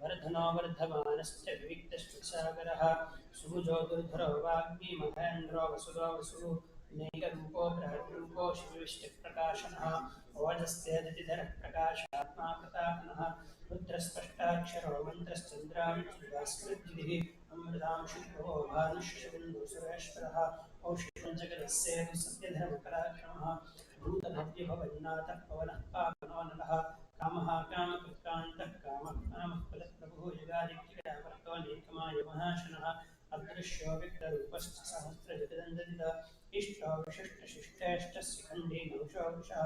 वर्धनो वर्धमानश्च विविक्तश्चसागरः सुभुजो दुर्धरो वाग्मी महेन्द्रो वसुदो वसुः नैकरूपो बृहद्रूपो शिवविष्टप्रकाशनः ओजस्तेजतिधरः प्रकाशात्मा प्रतापनः रुद्रस्पष्टाक्षरो मन्त्रश्चन्द्रांशुभास्कृद्भिः अमृतांशुभो भानुष्यबिन्दु सुरेश्वरः औषधं जगदस्येतु सत्यधर्मपराक्रमः भूतभव्यभवन्नाथः पवनः पावनो नलः कामः कामकृत्कान्तः कामः कामः फलप्रभुः युगादिक्रीडावर्तो नेकमाय महाशनः अदृश्यो विक्तरूपश्च सहस्रजगदन्ददितः इष्टो विशिष्टशिष्टेश्च शिखण्डी नौषो वृषः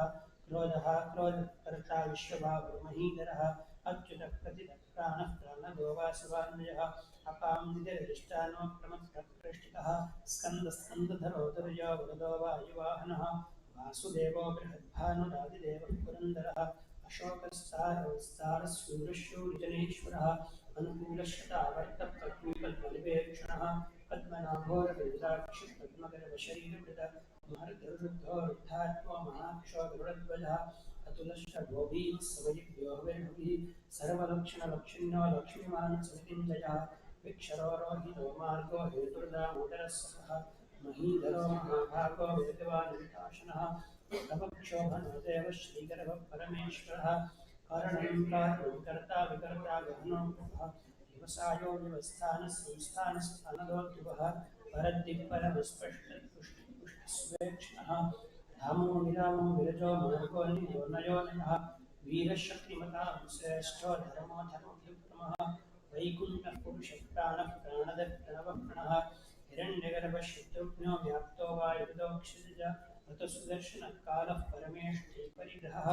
क्रोधः क्रोधकर्ता विश्वभावमहीधरः अच्युतः प्रतितः प्राणः प्राणदो वासवान्वयः अपां निधिष्ठानो प्रमत्प्रकृष्टितः स्कन्दस्कन्दधरो दुर्यो वरदो वायुवाहनः वासुदेवो बृहद्भानुरादिदेवः पुरन्दरः अशोकस्तारस्तारशूरशूर्जनेश्वरः अनुकूलशतावर्तपत्नीपद्मनिवेक्षणः पद्मनाभोरविरुदाक्षि पद्मगर्भशरीरवृतः महर्गरुद्धो रुद्धात्मा महाक्षो गरुडध्वजः अतुलश्चोभिः सवयिभ्यो वैभवीः सर्वलक्षणलक्षिण्यो लक्ष्मीवान् समितिञ्जयः विक्षरोरोहितो मार्गो हेतुर्दामोदरस्सः महीधरो महाभागो वेदवान् विकाशनः तपक्षोभनो देव श्रीगर्भः परमेश्वरः कारणं कार्यं कर्ता विकर्ता गहनो ग्रहः व्यवसायो व्यवस्थानसंस्थानस्थानदोद्भवः परद्दिक्परमस्पष्टपुष्टिपुष्टिस्वेक्षणः धामो विरामो विरजो मार्गो नियो नयोनयः वीरशक्तिमतां श्रेष्ठो धर्मो धर्मव्युत्तमः वैकुण्ठः पुरुषः प्राणः प्राणदः प्रणवप्रणः हिरण्यगर्भशत्रुघ्नो व्याप्तो वायुदोक्षिज ऋतुसुदर्शनः कालः परमेष्ठी परिग्रहः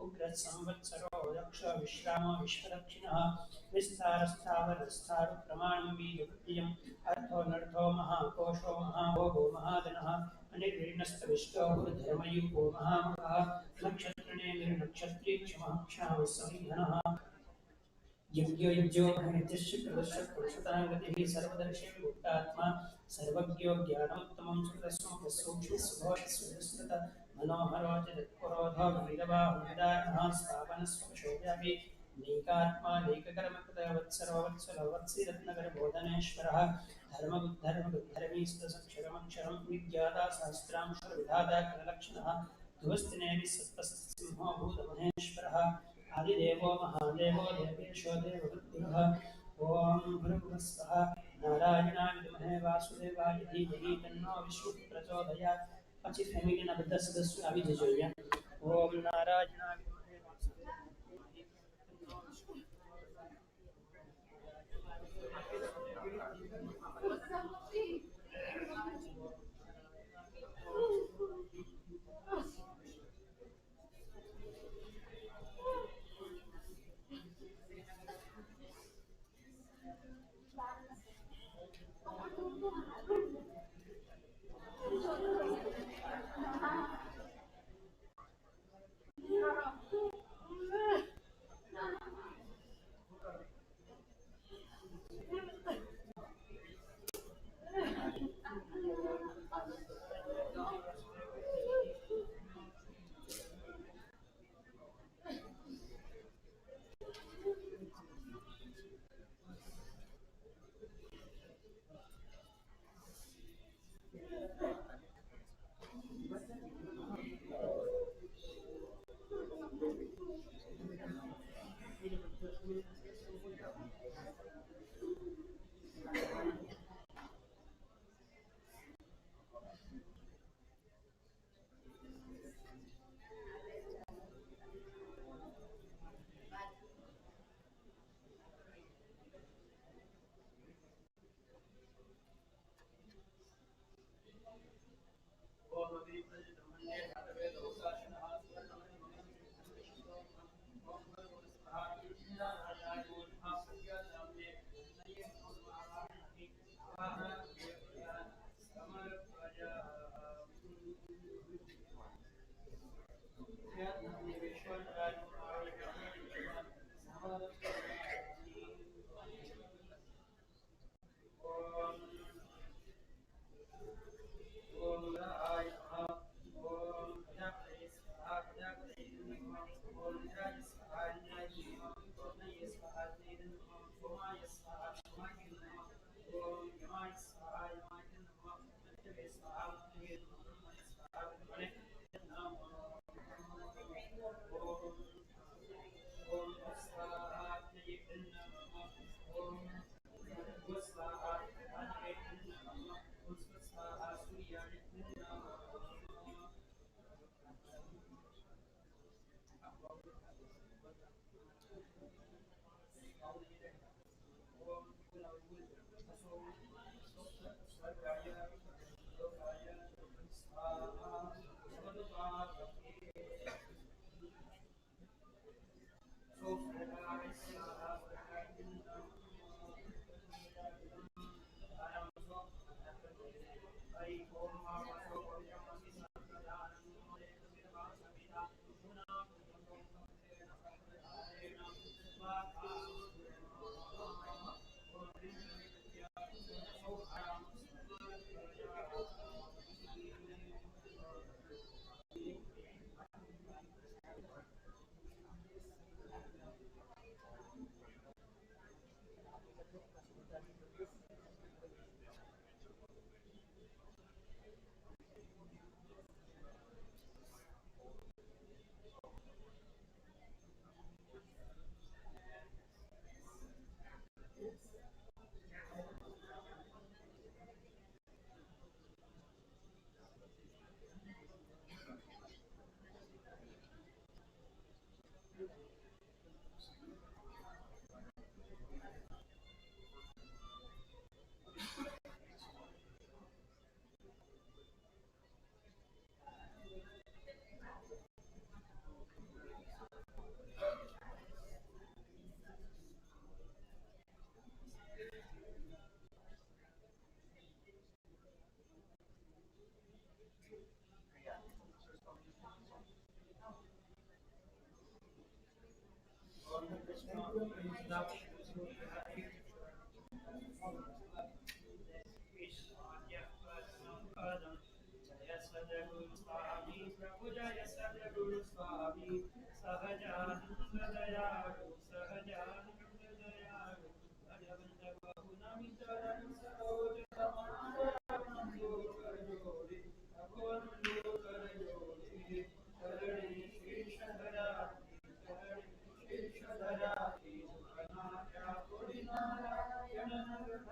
उग्रसंवत्सरो दक्षो विश्रामो विश्वदक्षिणः विस्तारस्थावरस्थारुप्रमाणं वीर्यं अर्थो नर्थो महाकोशो महाभोगो महाधनः अनिर्वीर्णस्तविष्टो गुरुधर्मयूपो महामृगः नक्षत्रणेमिर्नक्षत्रीक्षमः क्षामः समीहनः यज्ञो भयत्यस्य प्रदर्शपुरुषताङ्गतिः सर्वदर्शी मुक्तात्मा सर्वज्ञो ज्ञानोत्तमं सूक्ष्मसुभोषस्वस्कृत मनोहरो जगत्पुरोधो वीरबाहुदानः स्थापनस्वशोभ्यापि नैकात्मा नैककर्मकृतवत्सरो वत्सलो वत्सिरत्नकरबोधनेश्वरः धर्मबुद्धर्मीस्तसक्षरमक्षरं विज्ञाता सहस्रांशुरविधाता कललक्षणः ध्रुवस्तिनेमिः सत्पस्सिंहो भूतमहेश्वरः आदिदेवो महादेवो देवेशो देववृत्तिः ॐ भृगुस्वः નારાયણાય વિદ્મહે વાસુદેવાય ધીમહિ તન્નો વિષ્ણુ પ્રચોદયાત. પછી ફેમિલીના બધા સદસ્યો આવી જજો અહીંયા. ઓમ નારાયણાય વિદ્મહે વાસુદેવાય ધીમહિ તન્નો વિષ્ણુ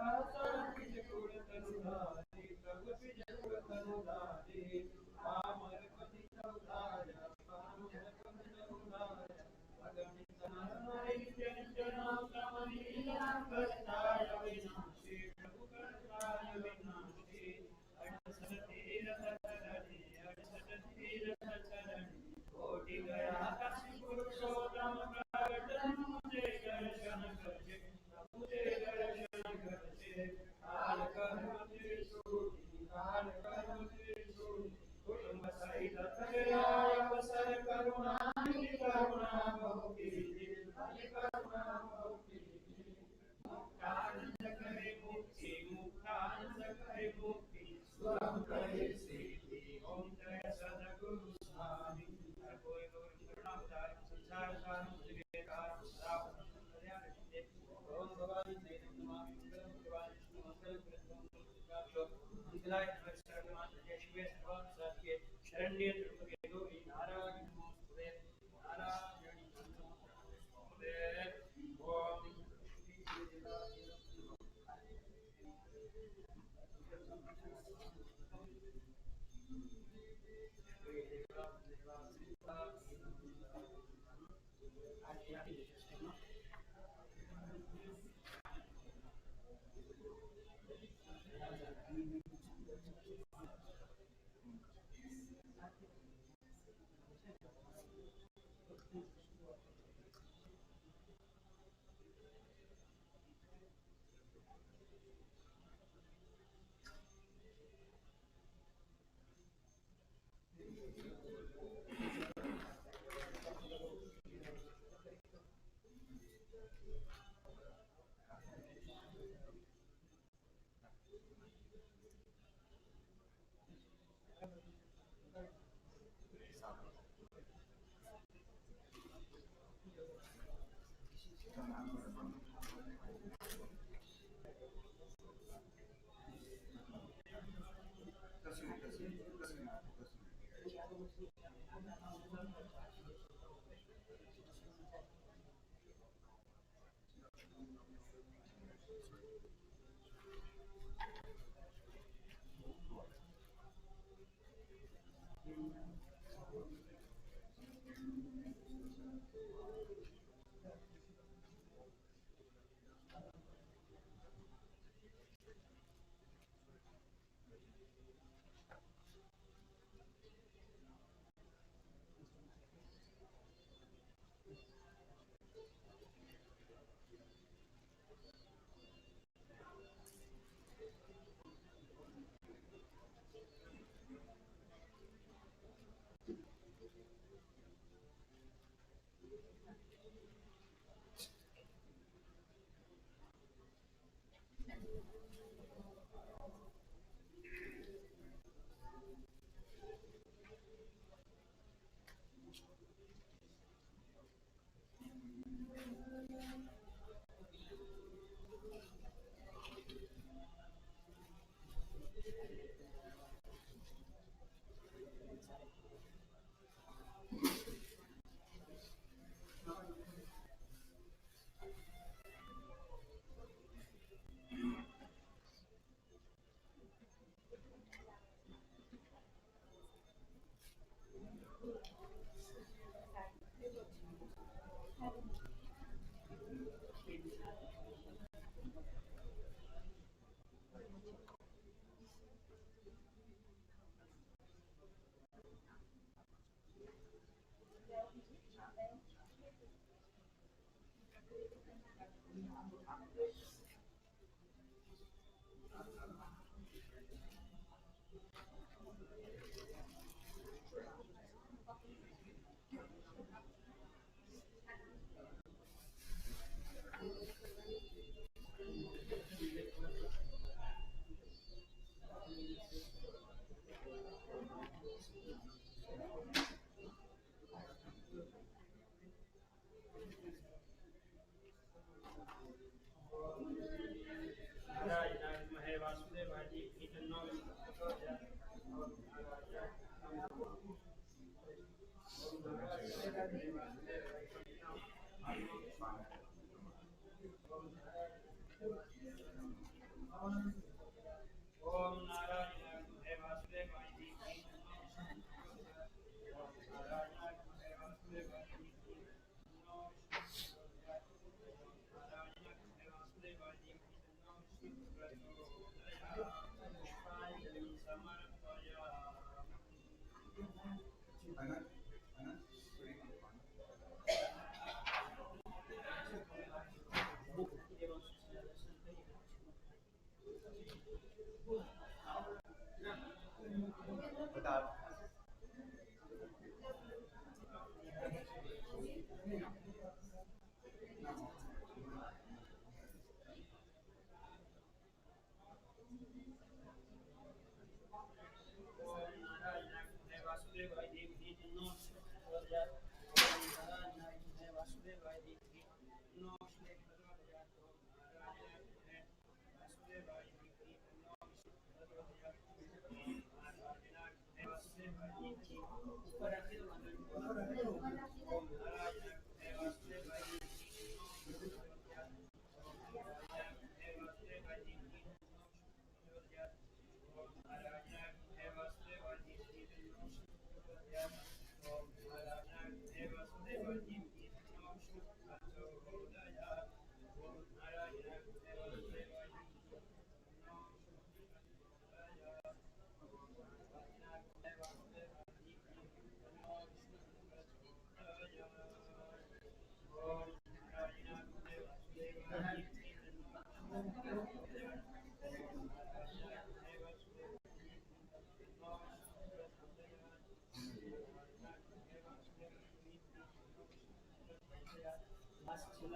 Thank you.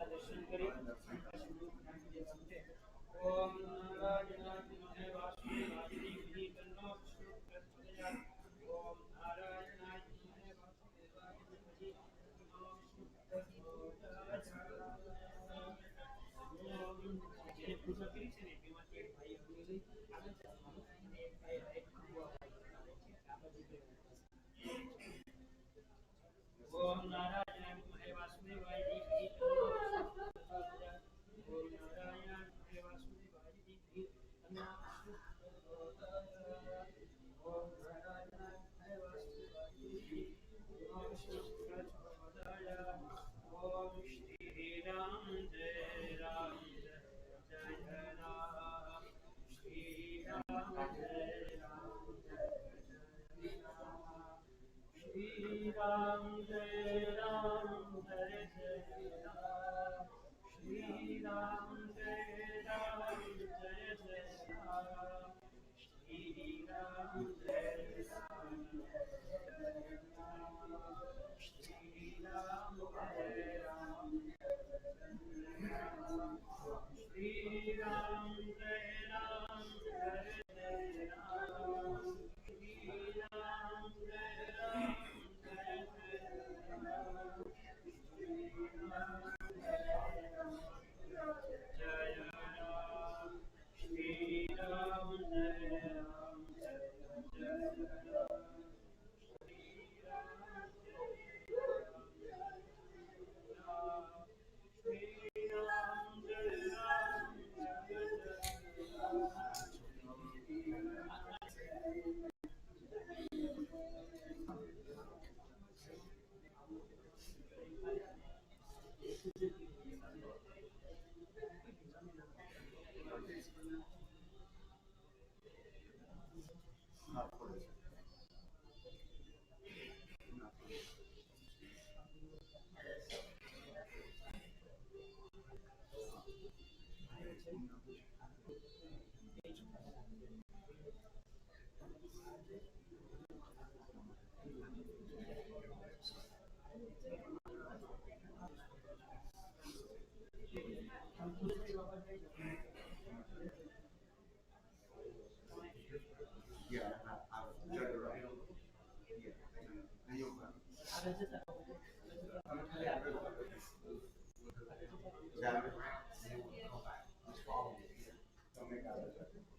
દર્શન કરી ઓમ પૂજા કરી છે ને તેમાંથી એક ભાઈ અમને આગળ ચાલવાનું એક ભાઈ રાઈટ ઓમ નારાયણ હરે વાસુદેવાય જી ઓમ નારાયણ હરે વાસુદેવાય જી ઓમ નારાયણ હરે વાસુદેવાય જી ઓમ શ્રી રામ જય રામ જય જય રામ શ્રી રામ જય રામ જય રામ શ્રી રામ જય રામ જય જય રામ શ્રી રામ જય રામ જય જય રામ શ્રી રામ જય રામ શ્રી રામ જય રામ શ્રી રામ જય રામ જય જય રામ શ્રી રામ જય રામ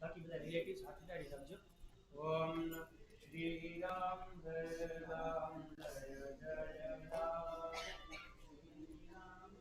બાકી બધા રિલેટિવ્સ હાથ ઉડાડી શકજો. ઓમ શ્રી રામ જય રામ જય જય રામ શ્રી રામ